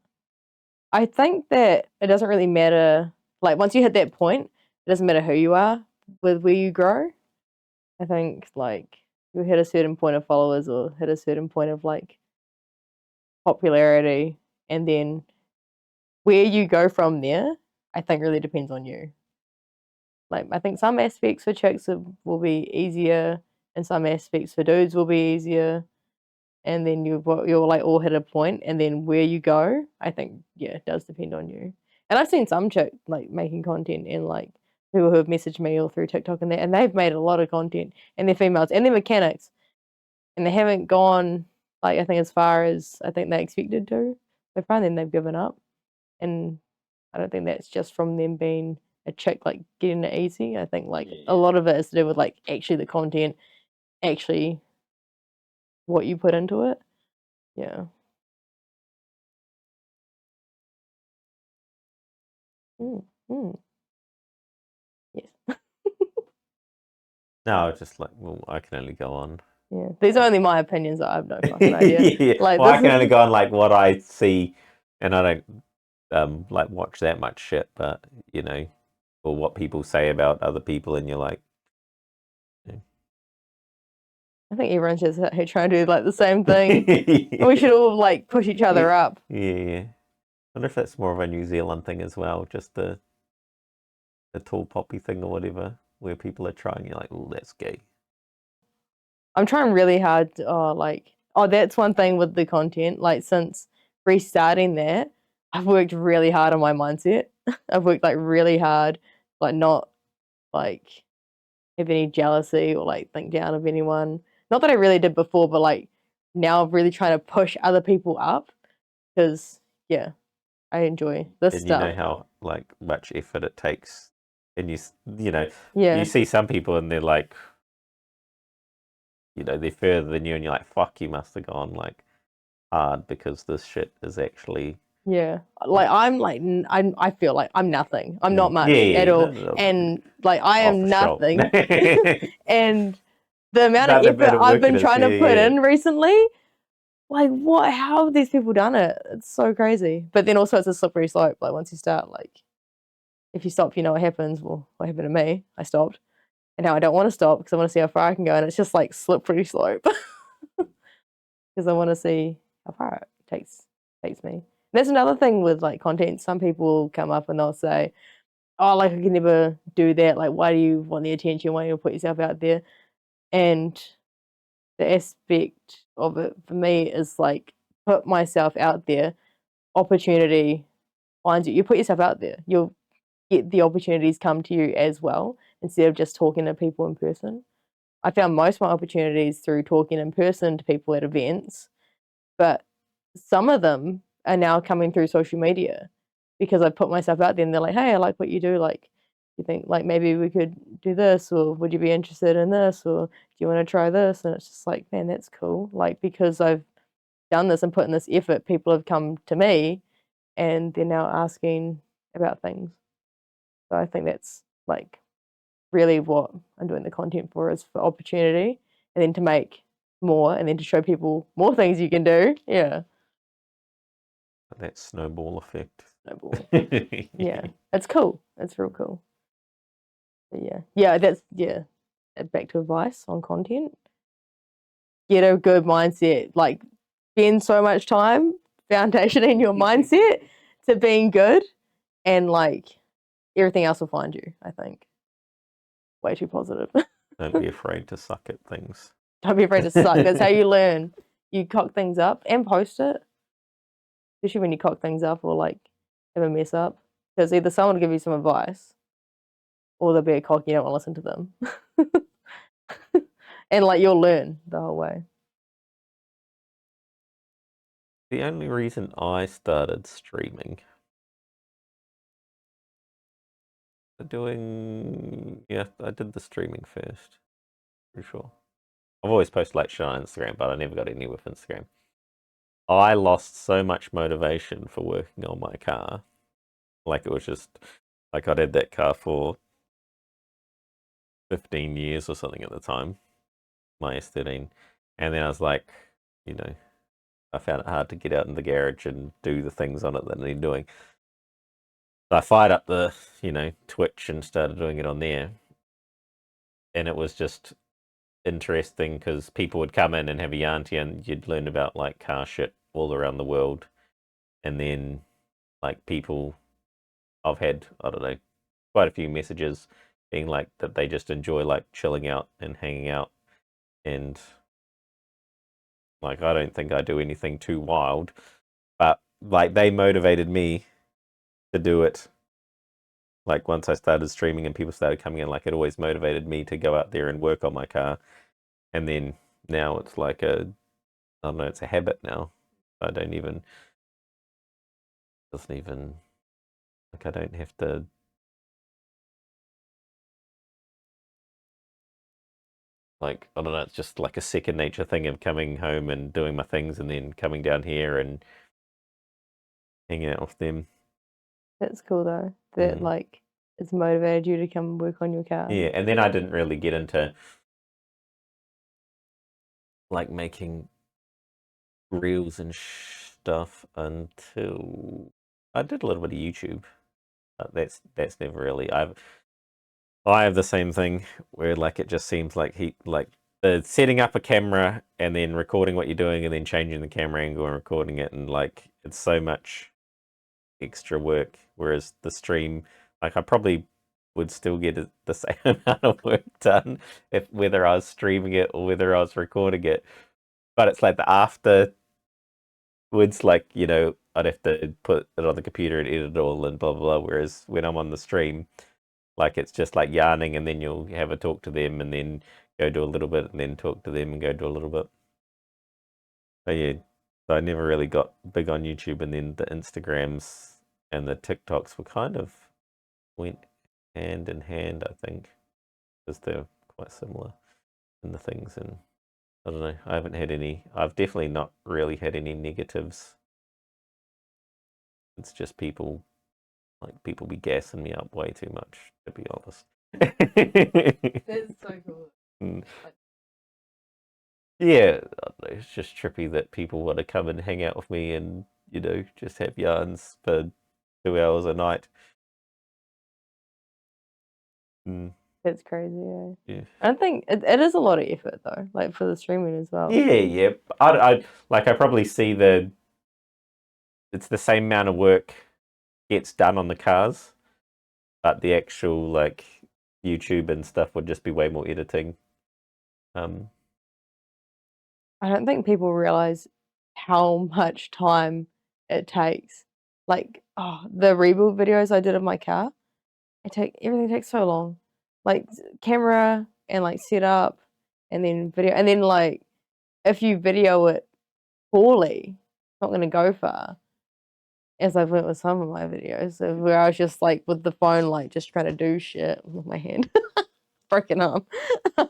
I think that it doesn't really matter. Like once you hit that point, it doesn't matter who you are with where you grow. I think like you hit a certain point of followers or hit a certain point of like popularity, and then where you go from there, I think really depends on you. Like I think some aspects for chicks will be easier, and some aspects for dudes will be easier. And then you'll like all hit a point, and then where you go, I think it does depend on you. And I've seen some chick like making content and like people who have messaged me all through TikTok and that, and they've made a lot of content, and they're females and they're mechanics, and they haven't gone like I think as far as I think they expected to. So far, then they've given up, and I don't think that's just from them being a chick like getting it easy. I think like a lot of it is to do with like actually the content, actually what you put into it. Yeah. Yes. No, just like, well, I can only go on. Yeah, these are only my opinions. I have no fucking idea. Yeah. Like, well, I can only go on like what I see, and I don't like watch that much shit. But or what people say about other people, and you're like, I think everyone's just out here trying to do like the same thing. We should all like push each other up. Yeah. I wonder if that's more of a New Zealand thing as well, just the tall poppy thing or whatever, where people are trying. You're like, oh, that's gay. I'm trying really hard to, that's one thing with the content. Like since restarting that, I've worked really hard on my mindset. I've worked like really hard, like not like have any jealousy or like think down of anyone. Not that I really did before, but like now I'm really trying to push other people up because I enjoy this and stuff. you know how like much effort it takes and you know, Yeah. you see some people and they're like, they're further than you, and you're like, fuck, you must have gone like hard because this shit is actually. Yeah. Like I feel like I'm nothing. I'm not much Yeah, at all. no, And like I oh, am for sure. nothing. And the amount of Nothing effort better I've been working as trying to put yeah. in recently, like what how have these people done it? It's so crazy. But then also it's a slippery slope. Like once you start, like if you stop, you know what happens. Well, what happened to me? I stopped. And now I don't want to stop because I want to see how far I can go. And it's just like slippery slope. Because I want to see how far it takes me. That's another thing with like content. Some people come up and they'll say, "Oh, like I can never do that. Like, why do you want the attention? Why do you put yourself out there?" And the aspect of it for me is like put myself out there. Opportunity finds you. You put yourself out there. You'll get the opportunities come to you as well instead of just talking to people in person. I found most of my opportunities through talking in person to people at events, but some of them are now coming through social media because I put myself out there and they're like, hey, I like what you do. Like, you think like maybe we could do this, or would you be interested in this, or do you want to try this? And it's just like, man, that's cool. Like, because I've done this and put in this effort, people have come to me and they're now asking about things. So I think that's like really what I'm doing the content for, is for opportunity and then to make more and then to show people more things you can do. Yeah. That snowball effect. Snowball. Yeah. It's cool. It's real cool. But yeah. Yeah, that's back to advice on content. Get a good mindset. Like spend so much time foundationing your mindset to being good, and like everything else will find you, I think. Way too positive. Don't be afraid to suck at things. Don't be afraid to suck. That's how you learn. You cock things up and post it. Especially when you cock things up or like have a mess up. Because either someone will give you some advice or they'll be a cock, you don't want to listen to them. And like you'll learn the whole way. The only reason I started streaming, I did the streaming first, for sure. I've always posted like shit on Instagram, but I never got any with Instagram. I lost so much motivation for working on my car. Like it was just like I'd had that car for 15 years or something at the time, my S13. And then I was like, I found it hard to get out in the garage and do the things on it that I need doing. So I fired up the, Twitch and started doing it on there. And it was just interesting because people would come in and have a yarn to you and you'd learn about like car shit all around the world. And then like people, I've had, I don't know, quite a few messages being like that they just enjoy like chilling out and hanging out. And like, I don't think I do anything too wild, but like they motivated me to do it. Like once I started streaming and people started coming in, like it always motivated me to go out there and work on my car. And then now it's like I don't know, it's a habit now. I don't even, doesn't even, like I don't have to, like, I don't know, it's just like a second nature thing of coming home and doing my things and then coming down here and hanging out with them. That's cool though. That like it's motivated you to come work on your car. Yeah, and then I didn't really get into like making reels and stuff until I did a little bit of YouTube. That's never really. I have the same thing where like it just seems like the setting up a camera and then recording what you're doing and then changing the camera angle and recording it, and like it's so much extra work. Whereas the stream, like I probably would still get the same amount of work done if whether I was streaming it or whether I was recording it. But it's like the afterwards, like I'd have to put it on the computer and edit it all and blah blah blah. Whereas when I'm on the stream, like it's just like yarning, and then you'll have a talk to them, and then go do a little bit, and then talk to them, and go do a little bit. But yeah, so I never really got big on YouTube, and then the Instagrams and the TikToks were kind of went hand in hand, I think, because they're quite similar in the things. And I don't know. I haven't had any. I've definitely not really had any negatives. It's just people be gassing me up way too much, to be honest. That's so cool. Mm. Yeah, I don't know, it's just trippy that people want to come and hang out with me and just have yarns for 2 hours a night. Mm, That's crazy, yeah. yeah. I don't think it is a lot of effort though, like for the streaming as well. Yeah. I probably see it's the same amount of work gets done on the cars, but the actual like YouTube and stuff would just be way more editing. I don't think people realize how much time it takes. Like, the rebuild videos I did of my car, everything takes so long. Like camera and like setup and then video and then like if you video it poorly, it's not gonna go far. As I've learnt with some of my videos, where I was just like with the phone, like just trying to do shit with my hand, broken arm.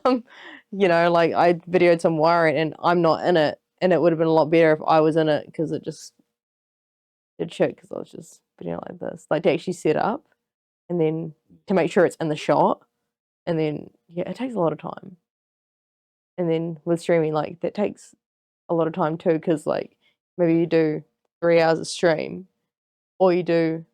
um, like I videoed some wiring and I'm not in it, and it would have been a lot better if I was in it because it just did shit because I was just videoing like this, like to actually set up and then to make sure it's in the shot, and then yeah, it takes a lot of time. And then with streaming, like that takes a lot of time too, because like maybe you do 3 hours of stream, or you do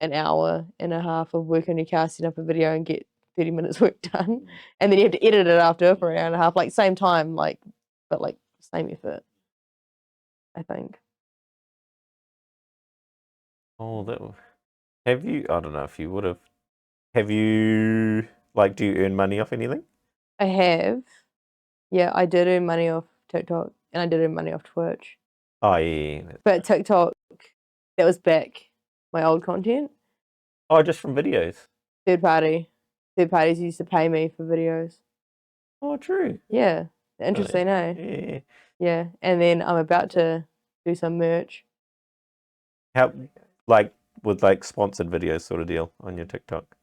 an hour and a half of work on your car, set up a video and get 30 minutes work done. And then you have to edit it after for an hour and a half, like same time, like, but like same effort, I think. Oh, have you? I don't know if you would have. Have you like? Do you earn money off anything? I have. Yeah, I did earn money off TikTok and I did earn money off Twitch. Oh yeah. But TikTok, that was back my old content. Oh, just from videos. Third parties used to pay me for videos. Oh, true. Yeah, interesting, eh? Yeah. Yeah, and then I'm about to do some merch. How like with like sponsored videos sort of deal on your TikTok?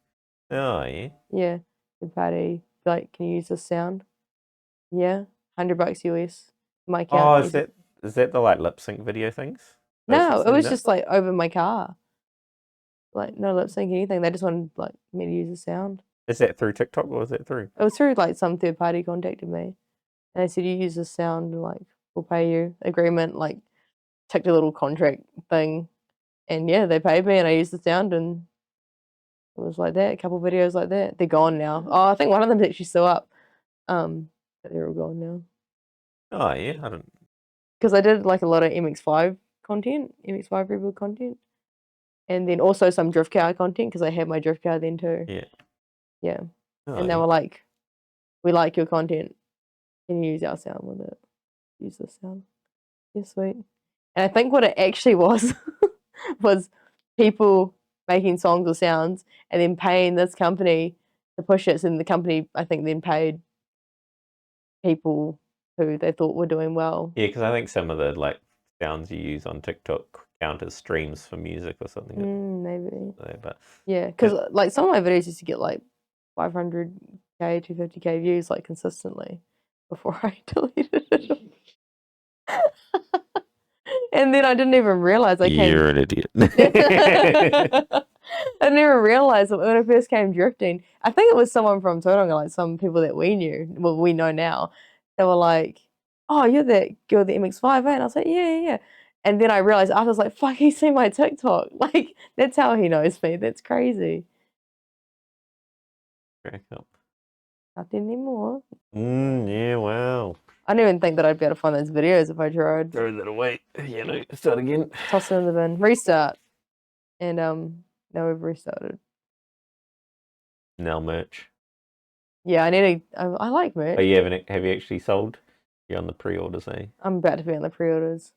Oh yeah. Yeah, third party, like, can you use this sound? Yeah, $100 US. My Oh, account. is that the like lip sync video things? No, it Basically, was no? just like over my car. Like no lip sync anything. They just wanted like me to use the sound. Is that through TikTok or is that through? It was through like some third party contacted me, and they said you use the sound, like we'll pay you agreement. Like ticked a little contract thing, and yeah, they paid me, and I used the sound, and it was like that. A couple videos like that. They're gone now. Oh, I think one of them's actually still up. But they're all gone now. Oh yeah, I don't. Because I did like a lot of MX5 content, MX5 rebuild content, and then also some drift car content because I had my drift car then too. Yeah. Yeah. Oh, And they were like, "We like your content. Can you use our sound with it? Use this sound." Yeah, sweet. And I think what it actually was was people making songs or sounds and then paying this company to push it. And the company, I think, then paid people who they thought were doing well. Yeah, because I think some of the like sounds you use on TikTok count as streams for music or something. Maybe. But Yeah, because like some of my videos used to get like 500K, 250K views like consistently before I deleted it. And then I didn't even realize You're an idiot. I never realized that when I first came drifting. I think it was someone from Tauranga, like some people that we knew, well, we know now. They were like, "Oh, you're that girl, the MX5, eh?" And I was like, "Yeah." And then I realized after, I was like, "Fuck, he's seen my TikTok." Like that's how he knows me. That's crazy. Crack up. Not anymore. Yeah, wow. I don't even think that I'd be able to find those videos if I tried. Throw that away. Yeah, no, start again. Toss it in the bin. Restart. And now we've restarted. Now merch. Yeah, I like merch. Oh, have you actually sold? You're on the pre-orders, eh? I'm about to be on the pre-orders.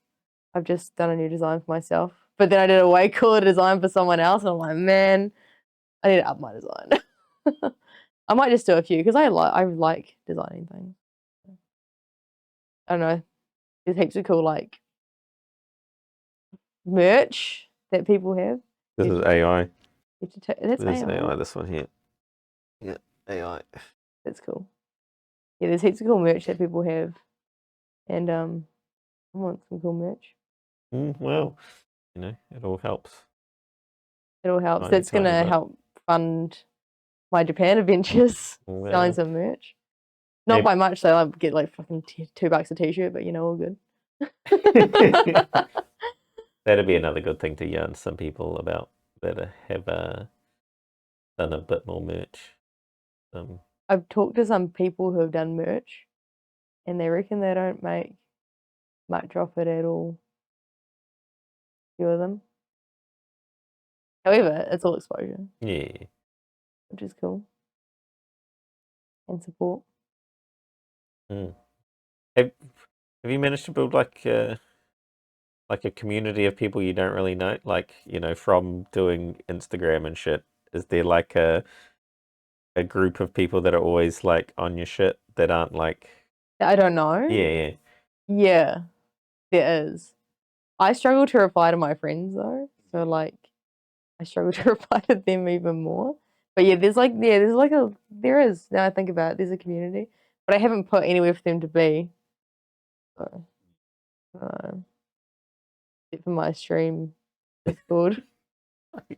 I've just done a new design for myself. But then I did a way cooler design for someone else, and I'm like, man, I need to up my design. I might just do a few because I like designing things. I don't know. There's heaps of cool like merch that people have. This is AI. You have to that's There's AI. AI, this one here. Yeah, AI. That's cool. Yeah, there's heaps of cool merch that people have, and I want some cool merch. Well, it all helps. It all helps. Tiny, That's tiny gonna bit. help fund my Japan adventures. Selling Well, some merch. Not maybe- by much though. I get like fucking $2 a t-shirt, but all good. that'd be another good thing to yarn some people about that have done a bit more merch. I've talked to some people who have done merch, and they reckon they don't make much off it at all. Few of them. However, it's all exposure, Yeah. which is cool, and support. Mm. Have you managed to build like a community of people you don't really know, like from doing Instagram and shit? Is there like a group of people that are always like on your shit that aren't like? I don't know. Yeah. Yeah, there is. I struggle to reply to my friends though, so like I struggle to reply to them even more. But yeah, there is. Now I think about it, there's a community, but I haven't put anywhere for them to be. So, except for my stream Discord.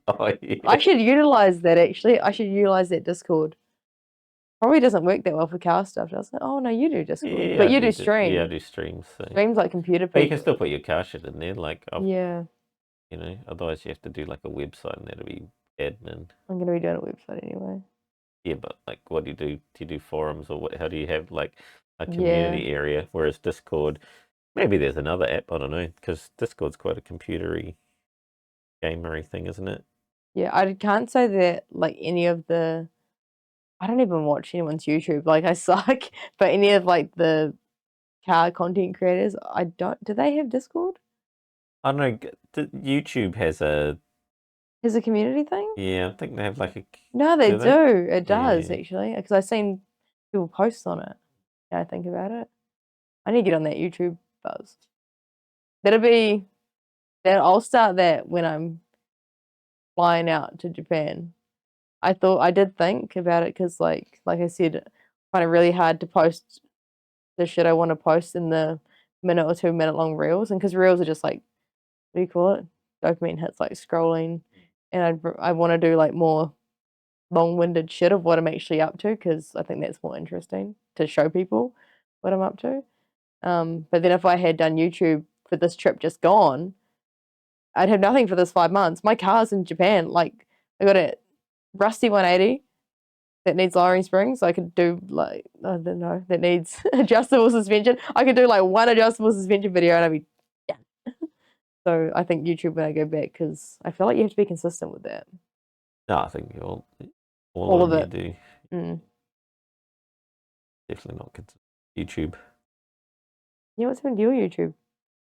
Oh yeah. I should utilize that actually. I should utilize that Discord. Probably doesn't work that well for car stuff, does it? Oh no, you do Discord, Yeah, but I you do Yeah, I stream. do streams. So. Streams like computer But you can people. still put your car shit in there, like Yeah, otherwise you have to do like a website and that'll be admin. I'm gonna be doing a website anyway. Yeah, but like, what do you do? Do you do forums or what? How do you have like a Yeah. community area? Whereas Discord, maybe there's another app. I don't know, because Discord's quite a computery, gamery thing, isn't it? Yeah, I can't say that like any of the. I don't even watch anyone's YouTube. Like I suck, but any of like the car content creators, I don't. Do they have Discord? I don't know. YouTube has a Is a community thing? yeah. I think they have like a. No, they Do do. they? It does Yeah. actually, because I've seen people post on it. Now I think about it, I need to get on that YouTube buzz. That'll be that. I'll start that when I'm flying out to Japan. I did think about it because, like I said, I find it really hard to post the shit I want to post in the minute or 2 minute long reels, and because reels are just like, what do you call it? Dopamine hits, like scrolling, and I want to do like more long-winded shit of what I'm actually up to because I think that's more interesting to show people what I'm up to. But then if I had done YouTube for this trip just gone, I'd have nothing for this 5 months. My car's in Japan. Like I got a rusty 180 that needs lowering springs. I could do like I don't know that needs adjustable suspension. I could do like one adjustable suspension video and I'd be done. So I think YouTube when I go back because I feel like you have to be consistent with that. No, I think All of of you it. do. Mm. Definitely not YouTube. Yeah, what's happened to your YouTube?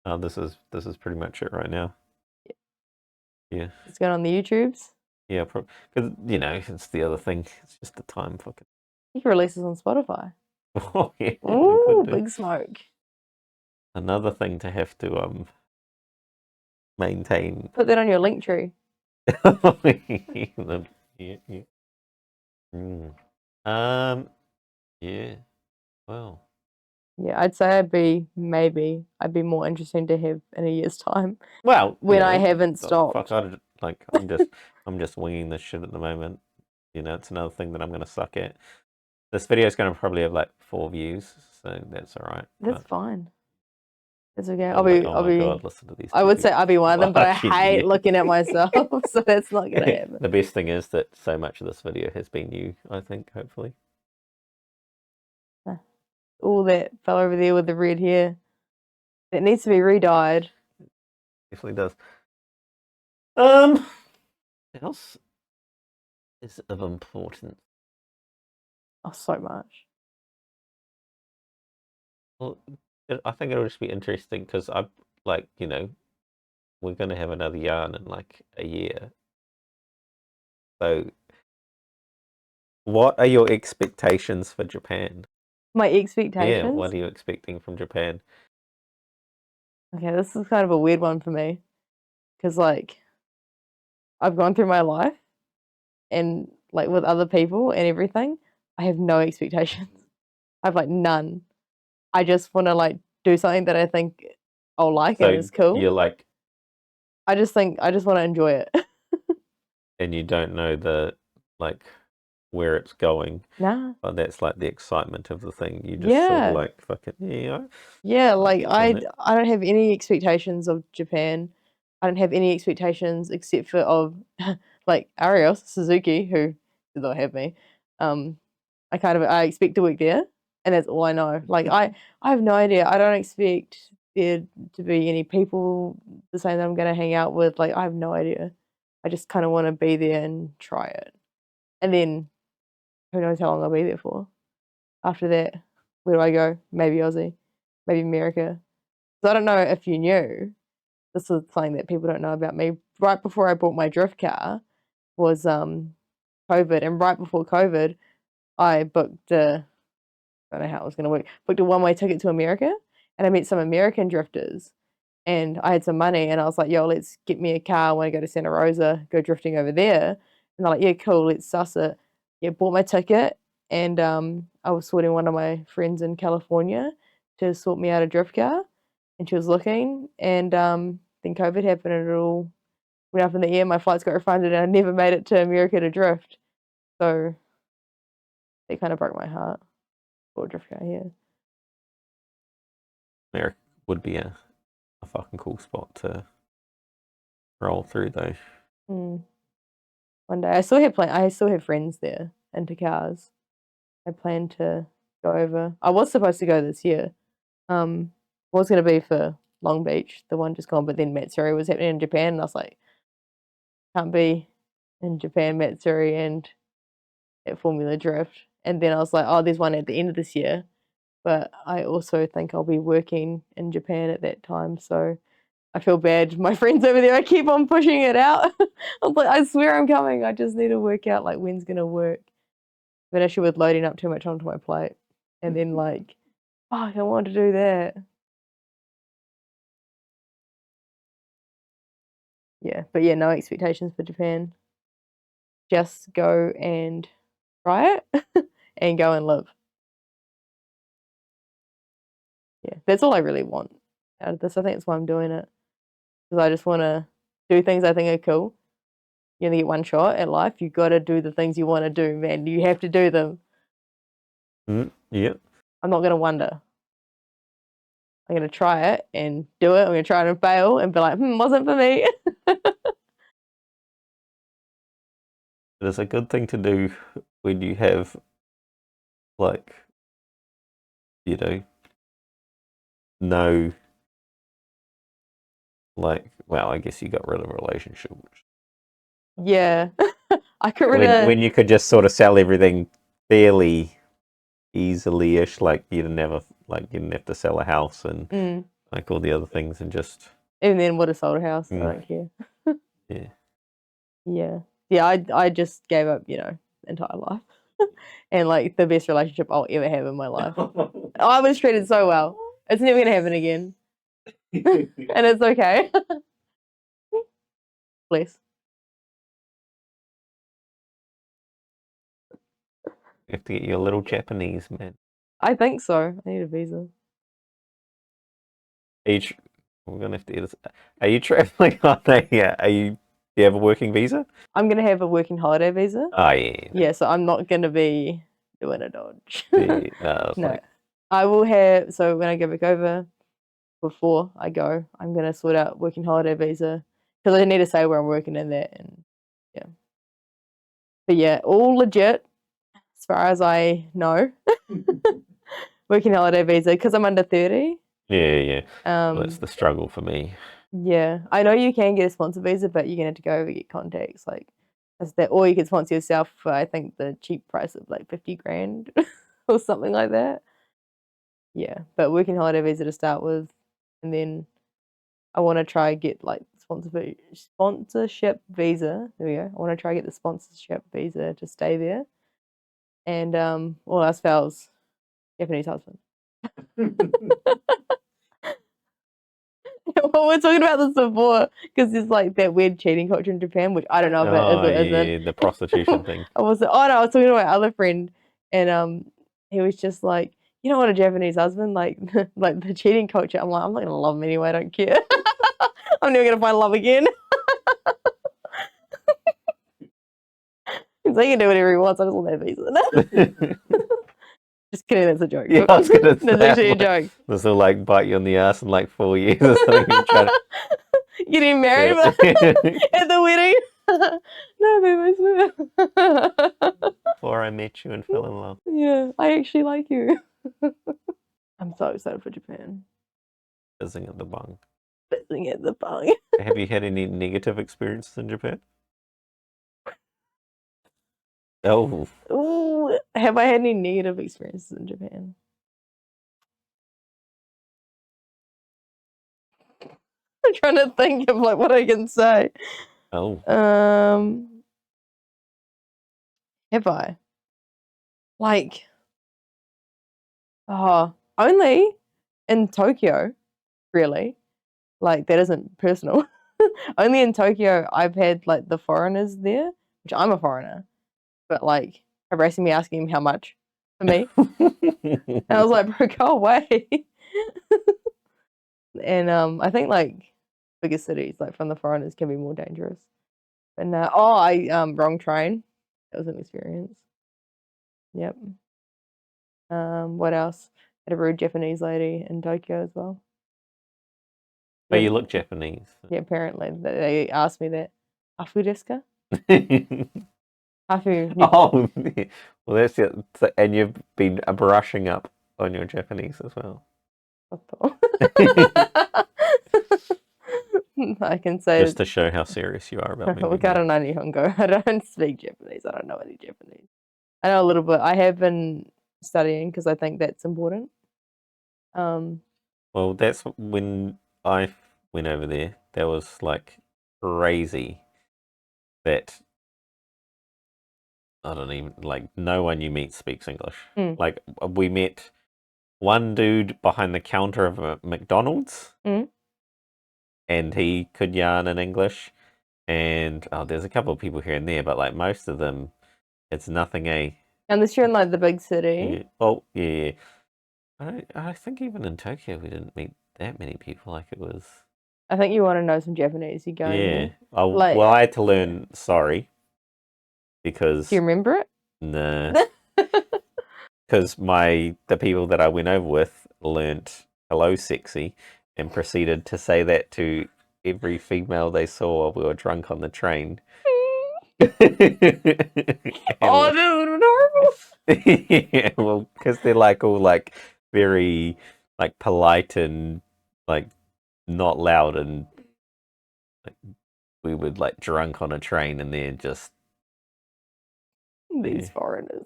Oh, this is pretty much it right now. Yeah. What's going on the YouTubes? Yeah, because it's the other thing. It's just the time fucking. You can release this on Spotify. Oh yeah. Ooh, big smoke. Another thing to have to maintain. Put that on your link tree. Yeah. Yeah. Well. Yeah, I'd say I'd be more interesting to have in a year's time. Well, when I haven't stopped. Fuck, I'm just winging this shit at the moment. It's another thing that I'm gonna suck at. This video is gonna probably have like 4 views, so that's all right. That's fine. It's okay. Oh my God, listen to these. I would say I'll be one of them, but I Fucking hate yeah. looking at myself, so that's not gonna happen. The best thing is that so much of this video has been you, I think, hopefully. All that fella over there with the red hair. That needs to be re-dyed. Definitely does. What else is of importance? Oh, so much. Well, I think it'll just be interesting because we're going to have another yarn in like a year. So, what are your expectations for Japan? My expectations? Yeah, what are you expecting from Japan? Okay, this is kind of a weird one for me. Because, like, I've gone through my life and like with other people and everything, I have no expectations. I have like none. I just want to like do something that I think I'll like So and is cool. you're like, I just want to enjoy it. and you don't know like where it's going, Nah. but that's like the excitement of the thing. You just sort Yeah. of like fucking yeah. Yeah, like get in it. I don't have any expectations of Japan. I don't have any expectations except for of like Arios Suzuki, who did not have me. I expect to work there, and that's all I know. Like I have no idea. I don't expect there to be any people the same that I'm gonna hang out with. Like I have no idea. I just kind of want to be there and try it, and then who knows how long I'll be there for. After that, where do I go? Maybe Aussie, maybe America. So I don't know if you knew, this is something that people don't know about me. Right before I bought my drift car was COVID, and right before COVID, I booked I don't know how it was going to work. Booked a one-way ticket to America, and I met some American drifters, and I had some money, and I was like, "Yo, let's get me a car. I want to go to Santa Rosa, go drifting over there." And they're like, "Yeah, cool, let's suss it." Yeah, bought my ticket, and I was sorting one of my friends in California to sort me out a drift car, and she was looking, and then COVID happened, and it all went up in the air. My flights got refunded, and I never made it to America to drift. So it kind of broke my heart for a drift car here. America would be a fucking cool spot to roll through though. One day, I still have friends there into cars. I plan to go over. I was supposed to go this year. Was going to be for Long Beach, the one just gone, but then Matsuri was happening in Japan, and I was like, can't be in Japan, Matsuri, and at Formula Drift. And then I was like, oh, there's one at the end of this year, but I also think I'll be working in Japan at that time, so I feel bad. My friends over there, I keep on pushing it out. I'm like, I swear I'm coming. I just need to work out like when's gonna work. But actually, with loading up too much onto my plate, and then like, fuck, I want to do that. Yeah, but yeah, no expectations for Japan. Just go and try it, and go and live. Yeah, that's all I really want out of this. I think that's why I'm doing it, because I just want to do things I think are cool. You only get one shot at life. You got to do the things you want to do, man. You have to do them. Yeah. I'm not gonna wonder. I'm gonna try it and do it. I'm gonna try it and fail and be like, wasn't for me. It is a good thing to do when you have like, you know, no like, well, I guess you got rid of a relationship. Yeah, I got rid of. When you could just sort of sell everything fairly easily-ish, like you didn't have to sell a house and like all the other things, and just. And then would have sold a house. I don't care. Yeah. Yeah. Yeah. I just gave up, entire life, and like the best relationship I'll ever have in my life. I was treated so well. It's never gonna happen again, and it's okay. Bless. You have to get you a little Japanese man. I think so. I need a visa. We're gonna have to edit. Are you traveling on do you have a working visa? I'm gonna have a working holiday visa. Oh yeah. Yeah, so I'm not gonna be doing a Dodge. No. No. I will have, so when I go back over, before I go, I'm gonna sort out working holiday visa, because I need to say where I'm working in that, and yeah. But yeah, all legit as far as I know. Working holiday visa, because I'm under 30. Yeah. Well, that's the struggle for me. Yeah, I know you can get a sponsor visa, but you're gonna have to go over get contacts, like that's that, or you can sponsor yourself for I think the cheap price of like 50 grand or something like that. Yeah, but working holiday visa to start with, and then I want to try get like sponsorship visa. There we go. I want to try get the sponsorship visa to stay there, and all else fails, Japanese husband. Well, we're talking about this before because there's like that weird cheating culture in Japan, which I don't know if it is Oh or isn't. yeah, the prostitution thing. I was talking to my other friend, and he was just like, you don't want a Japanese husband, like like the cheating culture. I'm like, I'm not gonna love him anyway. I don't care. I'm never gonna find love again. He's like, he can do whatever he wants. I just want that visa. Just kidding. That's a joke. Yeah, I was gonna say, That's actually a like, joke. this will like bite you on the ass in like 4 years or something. You try to- Getting married at the wedding. No, babe, I swear. Before I met you and fell in love. Yeah, I actually like you. I'm so excited for Japan. Fizzing at the bung. Fizzing at the bung. Have you had any negative experiences in Japan? Oh, Ooh, have I had any negative experiences in Japan? I'm trying to think of like what I can say. oh. Have I? Like, only in Tokyo, really. Like, that isn't personal. Only in Tokyo, I've had like the foreigners there, which I'm a foreigner, but like harassing me, asking me how much for me. And I was like, bro, go away. And I think like bigger cities, like from the foreigners, can be more dangerous. But no, wrong train. That was an experience. Yep. What else? Had a rude Japanese lady in Tokyo as well. But you look Japanese. Yeah, apparently they asked me that. Afu desu ka? Afu. Oh, well, that's it. And you've been brushing up on your Japanese as well. I can say Just to show how serious you are about moving. Wakara no Nihongo. I don't speak Japanese. I don't know any Japanese. I know a little bit. I have been studying because I think that's important. Well, that's when I went over there. That was like crazy. That I don't even like. No one you meet speaks English. Mm. Like we met one dude behind the counter of a McDonald's, and he could yarn in English. And there's a couple of people here and there, but like most of them, it's nothing. Unless you're in like the big city. Yeah. Oh yeah. I think even in Tokyo we didn't meet that many people. Like it was. I think you want to know some Japanese. You go. Yeah. Like, well, I had to learn sorry because. Do you remember it? Nah. Because the people that I went over with learnt hello sexy and proceeded to say that to every female they saw while we were drunk on the train. Oh, this is horrible. Yeah, well, because they're like all like very like polite and like not loud, and like, we would like drunk on a train and they're just these foreigners.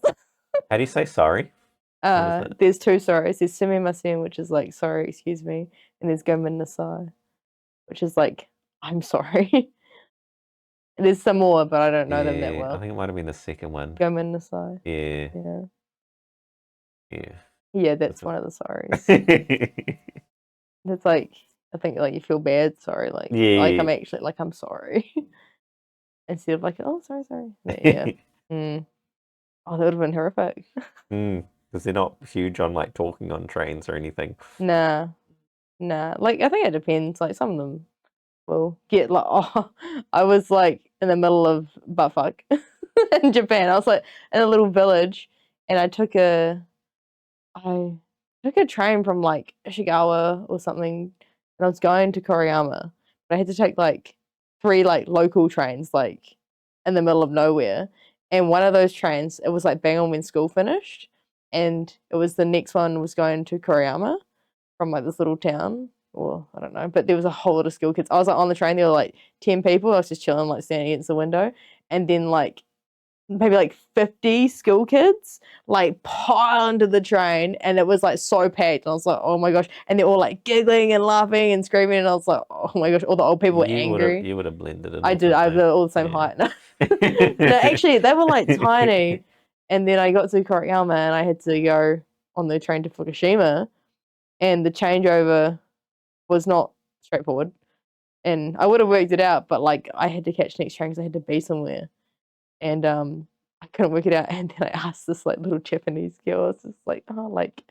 How do you say sorry? There's two sorries. There's sumimasen, which is like sorry, excuse me, and there's gomen nasai, which is like I'm sorry. There's some more, but I don't know them that well. I think it might have been the second one. Gomen nasai. Yeah. Yeah. Yeah, that's one of the sorries. It's like I think like you feel bad, sorry, like I'm actually like I'm sorry. Instead of like, oh sorry. Yeah. Oh, that would have been horrific. Because they're not huge on like talking on trains or anything. Nah. Like I think it depends. Like some of them will get like I was like in the middle of buttfuck in Japan. I was like in a little village and I took a train from like Ishikawa or something and I was going to Koriyama. But I had to take like 3 like local trains like in the middle of nowhere. And one of those trains, it was like bang on when school finished. And it was the next one was going to Koriyama from like this little town. Or I don't know. But there was a whole lot of school kids. I was like on the train, there were like 10 people. I was just chilling, like standing against the window. And then like maybe like 50 school kids like pile into the train and it was like so packed and I was like oh my gosh, and they're all like giggling and laughing and screaming and I was like oh my gosh, all the old people were angry. You would have blended in. I did. I was all the same height. No, actually they were like tiny. And then I got to Koriyama and I had to go on the train to Fukushima and the changeover was not straightforward. And I would have worked it out, but like I had to catch next train because I had to be somewhere. And I couldn't work it out. And then I asked this like little Japanese girl, I was just like, oh, like,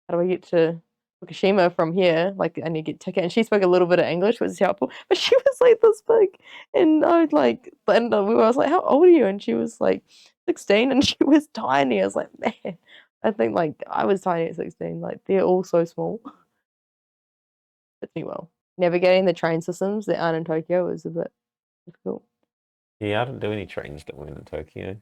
how do I get to Fukushima from here? Like, I need to get a ticket. And she spoke a little bit of English, which was helpful, but she was like this big. And I was like, and I was like, how old are you? And she was like 16, and she was tiny. I was like, man, I think like I was tiny at 16. Like, they're all so small. Fits me well. Navigating the train systems that aren't in Tokyo is a bit difficult. Yeah, I didn't do any trains that went to Tokyo.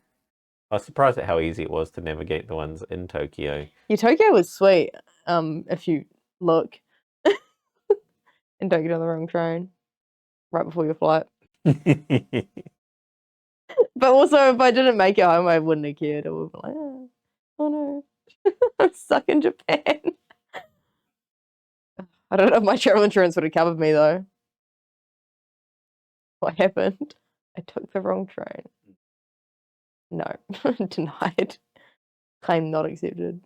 I was surprised at how easy it was to navigate the ones in Tokyo. Yeah, Tokyo was sweet. If you look and don't get on the wrong train right before your flight. But also, if I didn't make it home, I wouldn't have cared. I would be like, oh no, I'm stuck in Japan. I don't know if my travel insurance would have covered me though. What happened? I took the wrong train. No, denied. Claim not accepted.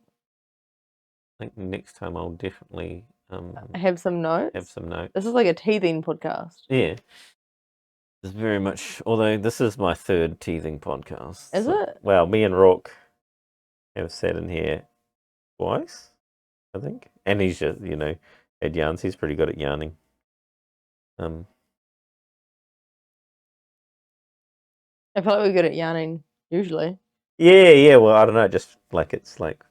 I think next time I'll definitely I have some notes. have some notes. This is like a teething podcast. Yeah. It's very much, although this is my third teething podcast. Is it? Well, me and Rourke have sat in here twice, I think. And he's just, had yarns. He's pretty good at yarning. I feel like we're good at yarning usually. Yeah. Well, I don't know. Just like it's like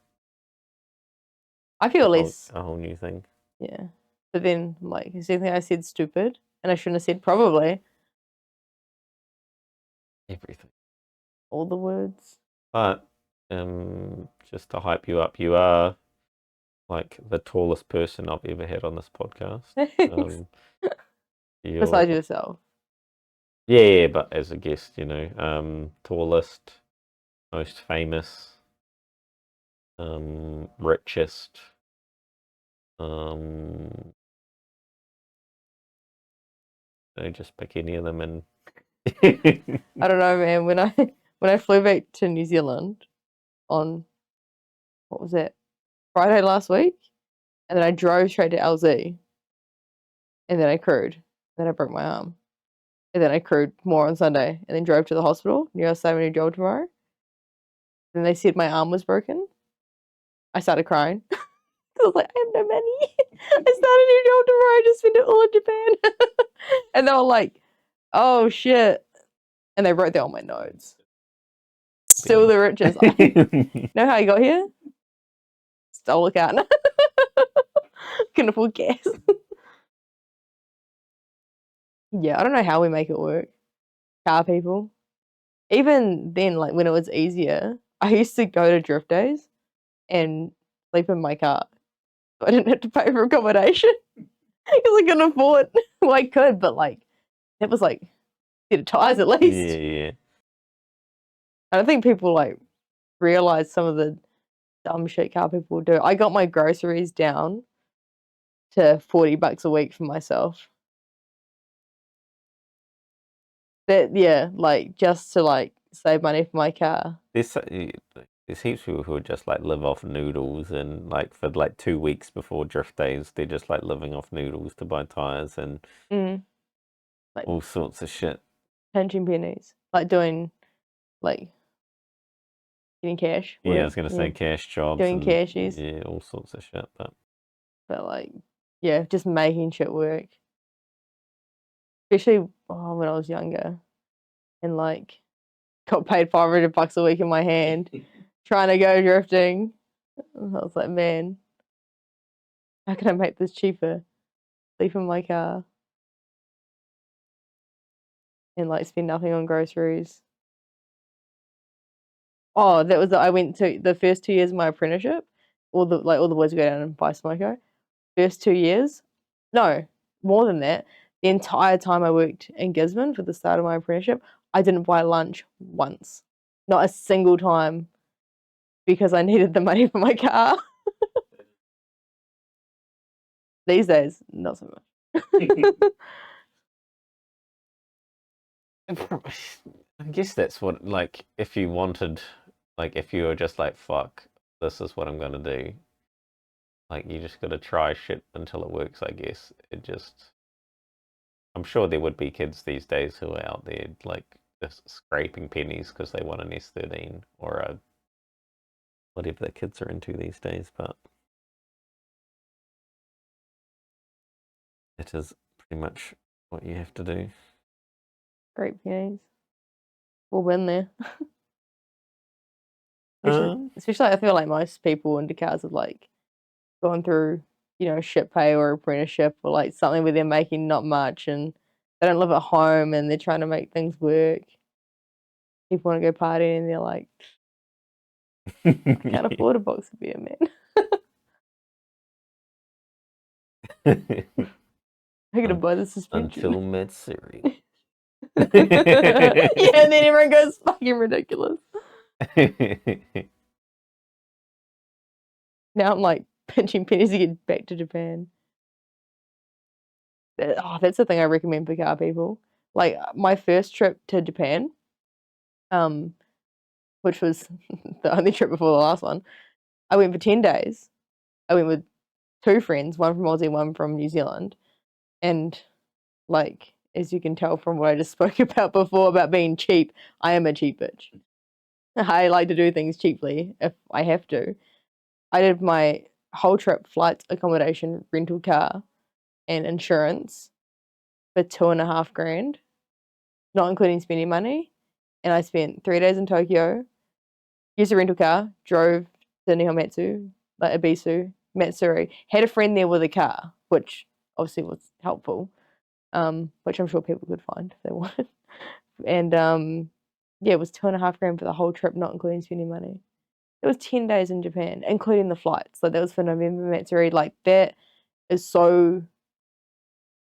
I feel less. a whole new thing. Yeah. But then, like, is there anything I said stupid and I shouldn't have said? Probably. Everything. All the words. But just to hype you up, you are like the tallest person I've ever had on this podcast. Thanks. You're, Besides yourself. yeah, but as a guest, tallest, most famous, richest, just pick any of them and I don't know, man. When I flew back to New Zealand on what was that? Friday last week, and then I drove straight to LZ, and then I crewed, then I broke my arm, and then I crewed more on Sunday, and then drove to the hospital. Knew I was starting a new job tomorrow. Then they said my arm was broken. I started crying. I was like, I have no money. I start a new job tomorrow. I just spent it all in Japan. And they were like, oh shit. And they wrote that on my notes. Still the richest. Know how I got here? Stole a car. Couldn't afford gas. Yeah, I don't know how we make it work. Car people. Even then, like when it was easier, I used to go to drift days and sleep in my car. So I didn't have to pay for accommodation because I couldn't afford. Well, I could, but like it was like set of tires at least. Yeah. I don't think people like realize some of the dumb shit car people do. I got my groceries down to $40 a week for myself. That like just to like save money for my car. There's heaps of people who just like live off noodles and like for like 2 weeks before drift days, they're just like living off noodles to buy tires and like all sorts of shit. Pinching pennies, like doing like getting cash. Yeah, I was gonna say cash jobs. Doing cashies. Yeah, all sorts of shit. But like, yeah, just making shit work. Especially when I was younger, and like got paid $500 a week in my hand, trying to go drifting. I was like, man, how can I make this cheaper? Sleep in my car and like spend nothing on groceries. Oh, that was I went to the first 2 years of my apprenticeship. All the boys would go down and buy smoko. First 2 years, no, more than that. The entire time I worked in Gisborne for the start of my apprenticeship, I didn't buy lunch once, not a single time, because I needed the money for my car. These days, not so much. I guess that's what, like, if you wanted, like, if you were just like, fuck, this is what I'm gonna do. Like, you just gotta try shit until it works, I guess. It just... I'm sure there would be kids these days who are out there like just scraping pennies because they want an S13 or a whatever the kids are into these days, but it is pretty much what you have to do. Great pennies. We'll win there. Um, Especially, I feel like most people into cars have like gone through, ship pay or apprenticeship or like something where they're making not much and they don't live at home and they're trying to make things work. People want to go partying and they're like, I can't afford a box of beer, man. I'm gonna buy the suspension. Until Matsuri. Yeah, and then everyone goes fucking ridiculous. Now I'm like pinching pennies to get back to Japan. That's the thing I recommend for car people. Like my first trip to Japan, um, which was the only trip before the last one, I went for 10 days. I went with two friends, one from Aussie, one from New Zealand. And like, as you can tell from what I just spoke about before about being cheap, I am a cheap bitch. I like to do things cheaply if I have to. I did my whole trip, flights, accommodation, rental car, and insurance for 2.5 grand, not including spending money. And I spent 3 days in Tokyo, used a rental car, drove to Nihomatsu, like Ibisu, Matsuri. Had a friend there with a car, which obviously was helpful, which I'm sure people could find if they wanted. And yeah, it was 2.5 grand for the whole trip, not including spending money. It was 10 days in Japan, including the flights. Like that was for November Matsuri. Like that is so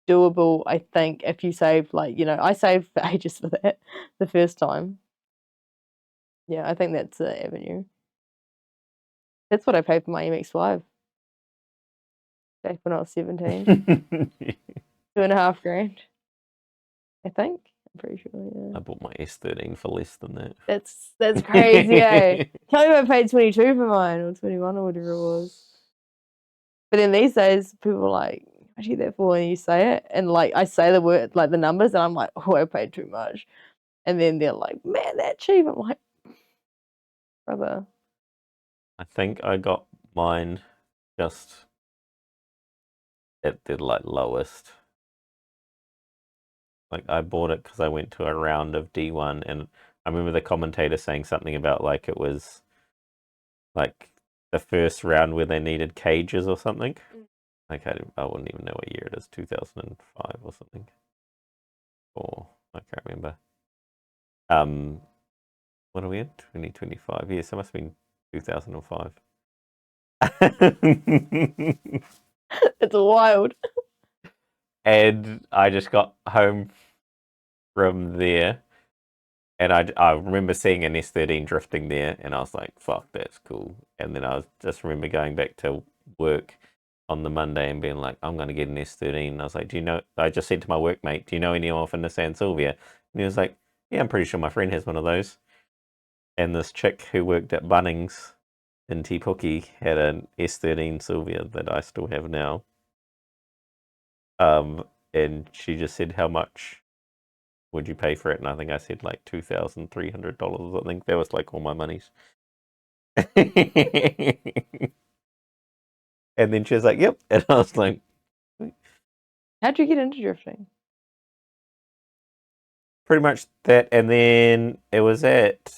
doable, I think, if you save I saved for ages for that the first time. Yeah, I think that's the avenue. That's what I paid for my MX-5 back when I was 17. 2.5 grand, I think. I'm pretty sure, yeah. I bought my S13 for less than that. That's crazy, eh? Tell me I paid 22 for mine or 21 or whatever it was. But then these days, people are like, "What you that for?" And you say it, and like I say the word, like the numbers, and I'm like, "Oh, I paid too much," and then they're like, "Man, that cheap." I'm like, "Brother." I think I got mine just at the like lowest. Like I bought it because I went to a round of D1, and I remember the commentator saying something about like it was like the first round where they needed cages or something. Like I wouldn't even know what year it is, 2005 or something, or I can't remember. What are we in? 2025. Yes, it must have been 2005. It's wild. And I just got home from there, and I remember seeing an S13 drifting there, and I was like, "Fuck, that's cool." And then just remember going back to work on the Monday and being like, "I'm gonna get an S13." And I was like, "Do you know?" I just said to my workmate, "Do you know anyone from the San Sylvia?" And he was like, "Yeah, I'm pretty sure my friend has one of those." And this chick who worked at Bunnings in Te Puke had an S13 Sylvia that I still have now. And she just said, "How much would you pay for it?" And I think I said like $2,300. I think that was like all my monies. And then she was like, "Yep," and I was like, How'd you get into drifting? pretty much that. And then it was at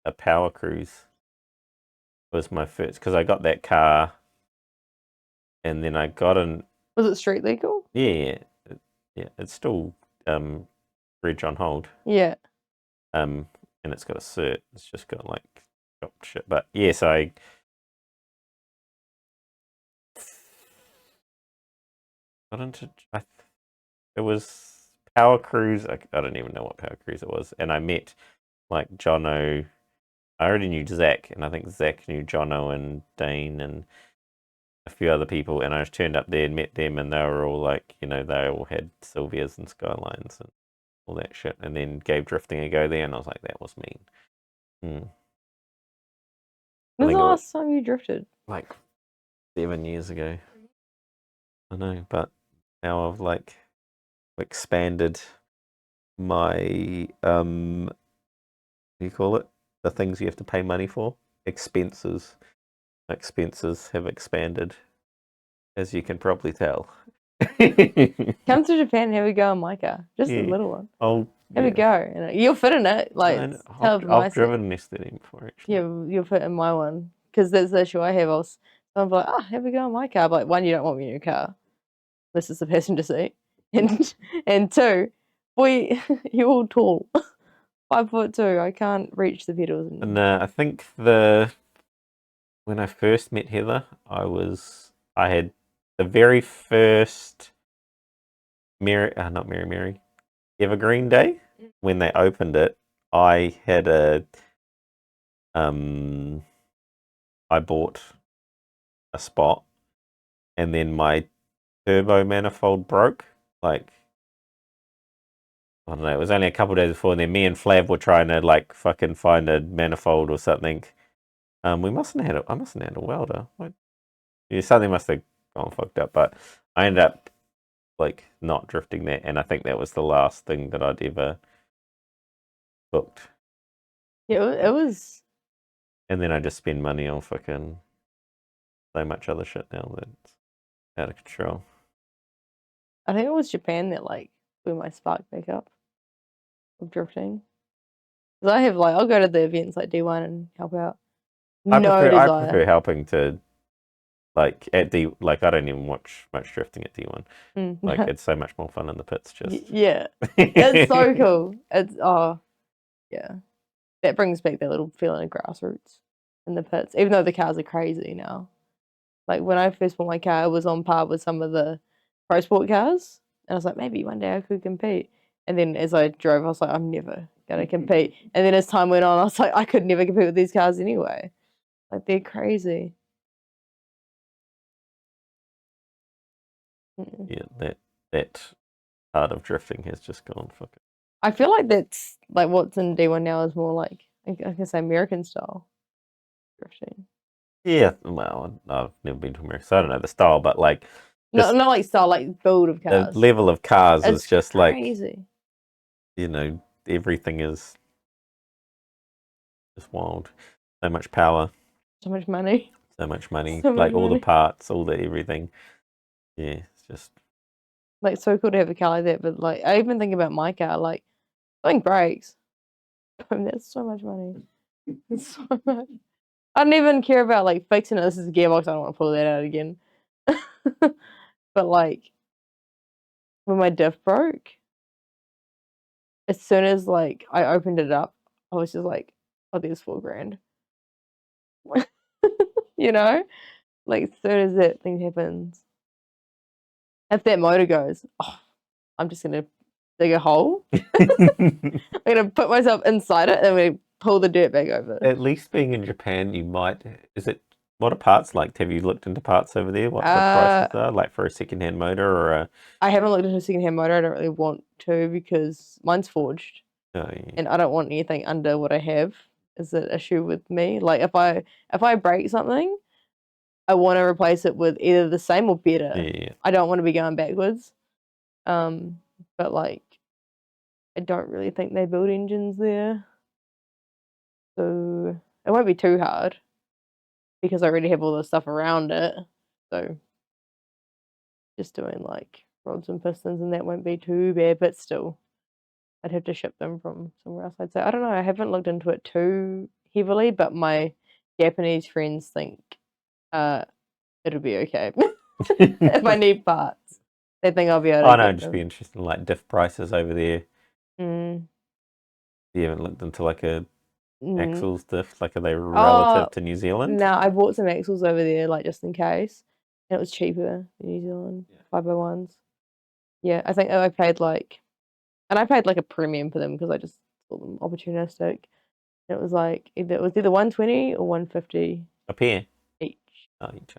a Power Cruise. Was my first because I got that car, and then I got an Was it street legal? yeah, yeah. It's still bridge on hold. Yeah. And it's got a cert. It's just got like chopped shit. But yes, I got into. It was Power Cruise. I don't even know what Power Cruise it was, and I met like Jono. I already knew Zach, and I think Zach knew Jono and Dane and a few other people. And I just turned up there and met them, and they were all like, they all had Sylvias and Skylines and all that shit. And then gave drifting a go there, and I was like, that was mean. When was the it was last time you drifted? like 7 years ago. I know, but now I've like expanded my what do you call it? The things you have to pay money for. Expenses. Expenses have expanded, as you can probably tell. Come to Japan and have a go on my car. Just a Yeah. little one. Oh, Have a go. And you'll fit in it. Like, I know. tell for my I've sake. driven an S13 before, actually. Yeah, you'll fit in my one. Because that's the issue I have. I'm like, have a go on my car. But like, one, you don't want me in your car. This is the passenger seat. And two, boy, you're all tall. 5'2". I can't reach the pedals. And I think when I first met Heather, I had the very first not Mary Evergreen Day. When they opened it, I had I bought a Spot, and then my turbo manifold broke. Like, I don't know, it was only a couple of days before, and then me and Flav were trying to like fucking find a manifold or something. I mustn't have had a welder. Yeah, something must have gone fucked up, but I ended up like not drifting that, and I think that was the last thing that I'd ever booked. Yeah, it was. And then I just spend money on fucking so much other shit now that's out of control. I think it was Japan that like blew my spark back up of drifting. Because I have like, I'll go to the events like D1 and help out. I desire. prefer helping to like at like I don't even watch much drifting at D1. Like it's so much more fun in the pits. Just yeah, it's so cool. It's yeah, that brings back that little feeling of grassroots in the pits. Even though the cars are crazy now. Like when I first bought my car, it was on par with some of the pro sport cars, and I was like, maybe one day I could compete. And then as I drove, I was like, I'm never gonna compete. And then as time went on, I was like, I could never compete with these cars anyway. Like they're crazy. yeah, that part of drifting has just gone fucking. I feel like that's like what's in D1 now is more like I can say American style drifting. Yeah, well, I've never been to America, so I don't know the style, but like Not like style, like build of the cars. level of cars It's is just crazy. like, you know, everything is just wild. So much power, So much money. so much money, So much like all the money. parts, all the everything. Yeah, it's just Like so cool to have a car like that, but like I even think about my car, like doing brakes. I mean, that's so much money. It's so much. I don't even care about like fixing it. This is a gearbox. I don't want to pull that out again. But like when my diff broke, as soon as like I opened it up, I was just like, "Oh, there's $4,000." You know, like as soon as that thing happens, if that motor goes, oh, I'm just gonna dig a hole. I'm gonna put myself inside it and I'm gonna pull the dirt back over. At least being in Japan, you might. What are parts like? Have you looked into parts over there? What the prices are like for a secondhand motor or a? I haven't looked into a secondhand motor. I don't really want to because mine's forged, Oh, yeah. and I don't want anything under what I have. Is an issue with me. Like if I break something, I want to replace it with either the same or better. Yeah. I don't want to be going backwards. But like, I don't really think they build engines there, so it won't be too hard because I already have all the stuff around it. So just doing like rods and pistons and that won't be too bad, but still, I'd have to ship them from somewhere else. I'd say I don't know. I haven't looked into it too heavily, but my Japanese friends think it'll be okay if I need parts. They think I'll be able to. Oh no, it'd just be interesting, like diff prices over there. Mm. You haven't looked into like a Mm. axles diff, like are they relative to New Zealand? No, I bought some axles over there, like just in case, and it was cheaper in New Zealand. 5x1s. Yeah, I think I paid like, and I paid like a premium for them because I just thought them opportunistic. And it was like either 120 or 150 A pair. each. Oh, each.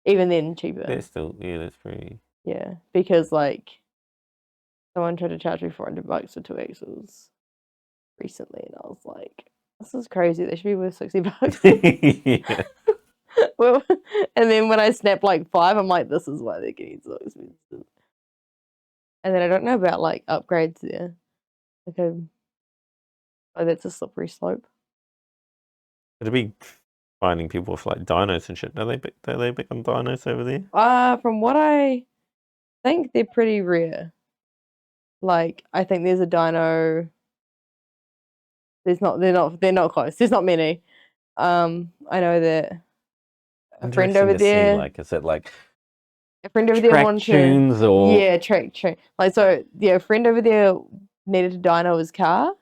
Even then, cheaper. That's that's pretty. Yeah, because like someone tried to charge me $400 for 2 axles recently, and I was like, "This is crazy. They should be worth $60." Yeah. Well, and then when I snapped like 5, I'm like, "This is why they're getting so expensive." And then I don't know about like upgrades there. Like oh, that's a slippery slope. It'd be finding people with like dinos and shit. Are they big on dinos over there? From what I think, they're pretty rare. Like I think there's a dino. They're not close. There's not many. I know that a friend over Interesting to see, there. like, is it like A friend over there track wanted to. tunes or Yeah, track tune. Like so, yeah, a friend over there needed to dyno his car.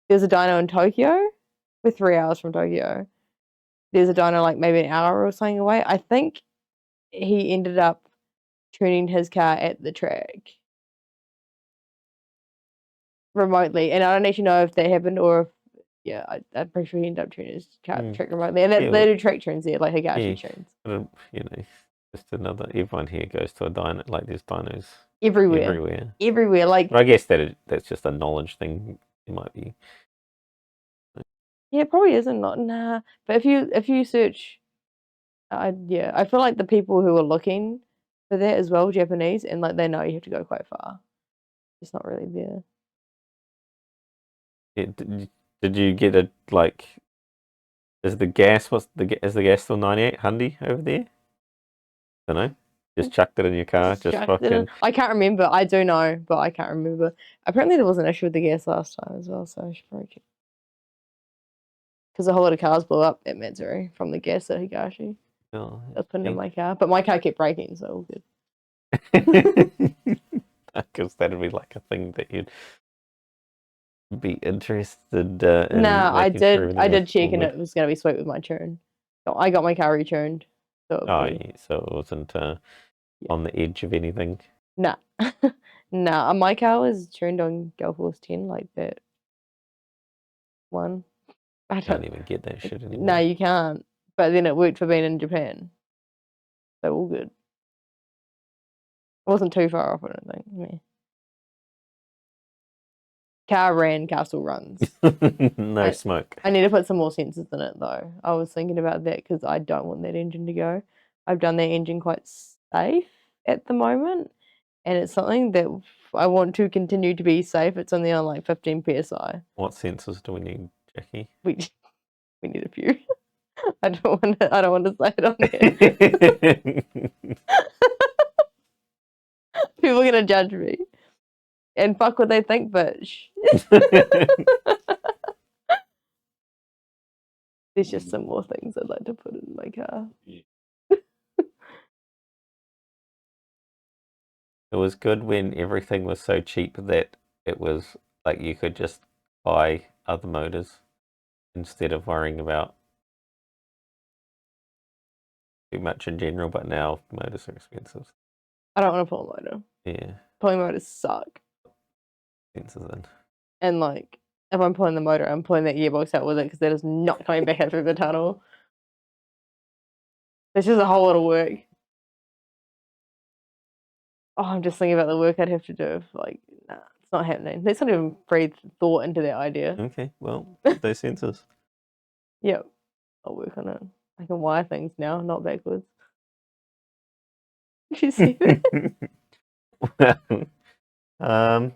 There's a dyno in Tokyo. We're 3 hours from Tokyo. There's a dyno like maybe an hour or something away. I think he ended up tuning his car at the track remotely, and I don't actually know if that happened or if I'm pretty sure he ended up tuning his car track remotely, and Yeah, they do track tunes there, like Higashi yeah. tunes you know, just another. Everyone here goes to a dino. Like there's dinos everywhere. Like, But I guess that's just a knowledge thing. It might be. yeah, it probably isn't not nah. But if you search, I feel like the people who are looking for that as well, Japanese, and like they know you have to go quite far. It's not really there. Did you get a like? Is the gas still 98 Hyundai over there? Don't know. Just chucked it in your car. Just fucking. I can't remember. I do know, but I can't remember. Apparently, there was an issue with the gas last time as well, so I should probably check. Because a whole lot of cars blew up at Matsuri from the gas at Higashi. Oh, I was putting in my car, but my car kept breaking, so all good. Because that'd be like a thing that you'd be interested in. No, I did check, and it was going to be sweet with my tune. So I got my car retuned. So yeah, so it wasn't on the edge of anything. Nah. Nah, my car was tuned on Gulf Force 10, like that one. I Can't even get that shit anymore. No, you can't. But then it worked for being in Japan. So all good. It wasn't too far off, I don't think. Yeah. Car still runs. No smoke. I need to put some more sensors in it though. I was thinking about that because I don't want that engine to go. I've done that engine quite safe at the moment, and it's something that I want to continue to be safe. It's only on like 15 psi. What sensors do we need, Jackie? We need a few. I don't want to say it on there. People are gonna judge me. And fuck what they think, but there's just some more things I'd like to put in my car. Yeah. It was good when everything was so cheap that it was like you could just buy other motors instead of worrying about too much in general, but now motors are expensive. I don't want to pull a motor. Yeah. Pulling motors suck. Sensors in. And like, if I'm pulling the motor, I'm pulling that gearbox out with it because that is not coming back out through the tunnel. It's just a whole lot of work. Oh, I'm just thinking about the work I'd have to do if like, nah, it's not happening. Let's not even breathe thought into that idea. Okay, well, those sensors. Yep, I'll work on it. I can wire things now, not backwards. Did you see that? Well,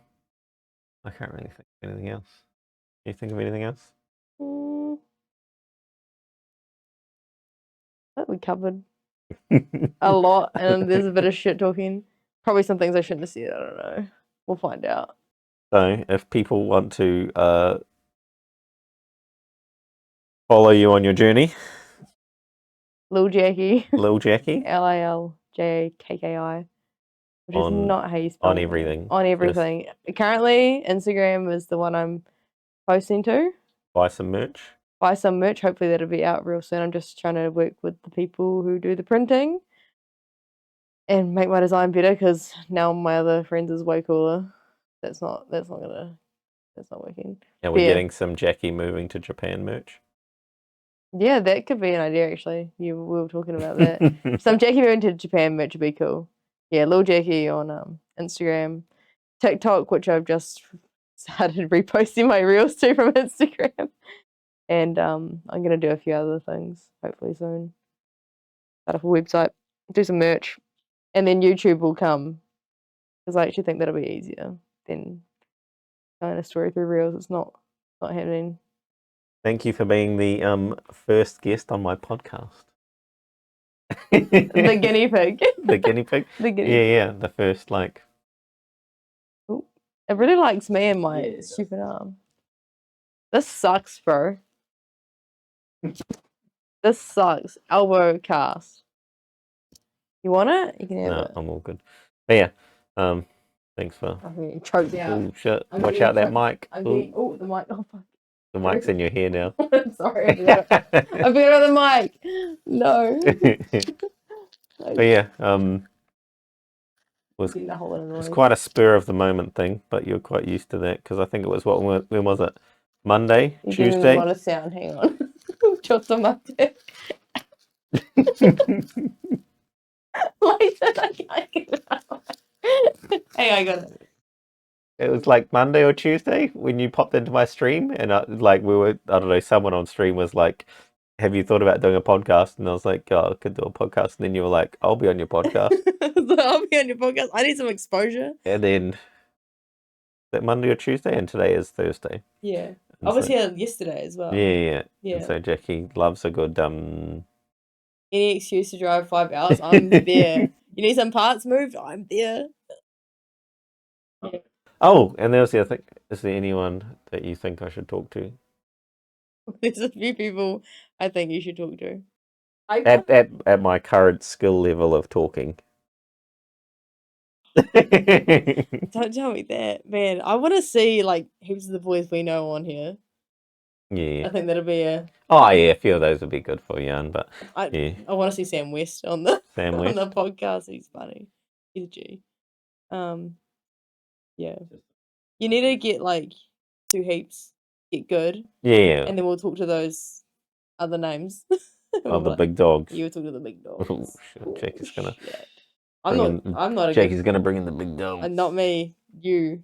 I can't really think of anything else. Can you think of anything else? I think we covered a lot, and there's a bit of shit talking. Probably some things I shouldn't have said. I don't know. We'll find out. So, if people want to follow you on your journey, Lil Jackie. Lil Jackie. LILJAKKI. Which is not how you spell on everything. On everything. Currently, Instagram is the one I'm posting to. Buy some merch. Hopefully that'll be out real soon. I'm just trying to work with the people who do the printing and make my design better because now my other friends is way cooler. That's not working. Yeah, we're getting some Jackie moving to Japan merch. Yeah, that could be an idea actually. We were talking about that. Some Jackie moving to Japan merch would be cool. Yeah, Lil Jackie on Instagram, TikTok, which I've just started reposting my reels to from Instagram, and I'm gonna do a few other things hopefully soon. Start up a website, do some merch, and then YouTube will come because I actually think that'll be easier than telling a story through reels. It's not happening. Thank you for being the first guest on my podcast. The guinea pig. The guinea pig. The guinea. Yeah. The first like. Ooh, it really likes me and my Yeah, it does. stupid arm. This sucks, bro. This sucks. Elbow cast. You want it? You can have No, it. I'm all good. But yeah. Thanks for. I'm getting choked out. Oh shit! I'm Watch getting out that choked- mic. I'm Ooh, getting. Oh, the mic. Oh fuck. the mic's in your hair now. I'm sorry. I forgot about the mic. No. But yeah, Getting the whole it's noise. quite a spur of the moment thing, but you're quite used to that because I think it was when was it? Monday, You didn't Tuesday. want to sound. Hang on. Just on my dick. Like that, I can't get it out. Hey, I got it. It was like Monday or Tuesday when you popped into my stream, and I don't know, someone on stream was like, "Have you thought about doing a podcast?" And I was like, "Oh, I could do a podcast." And then you were like, "I'll be on your podcast." So I'll be on your podcast. I need some exposure. And then that Monday or Tuesday, and today is Thursday. Yeah. And I was so- here yesterday as well. Yeah. Yeah. And so Jackie loves a good Any excuse to drive 5 hours, I'm there. You need some parts moved? I'm there. Oh, and there was the other thing. Is there anyone that you think I should talk to? There's a few people I think you should talk to. At my current skill level of talking. Don't tell me that, man. I want to see like heaps of the boys we know on here. Yeah. I think that'll be a. Oh yeah, a few of those would be good for Jan, but I yeah. want to see Sam West on the Sam on West. the podcast. He's funny. He's a G. Yeah. You need to get like 2 heaps, get good, Yeah. and then we'll talk to those other names. Oh, the big dogs. You will talk to the big dogs. Oh, shit, Jackie's gonna shit. I'm bring not. I'm not a Jackie's gonna bring in the big dogs. good. Not me. You.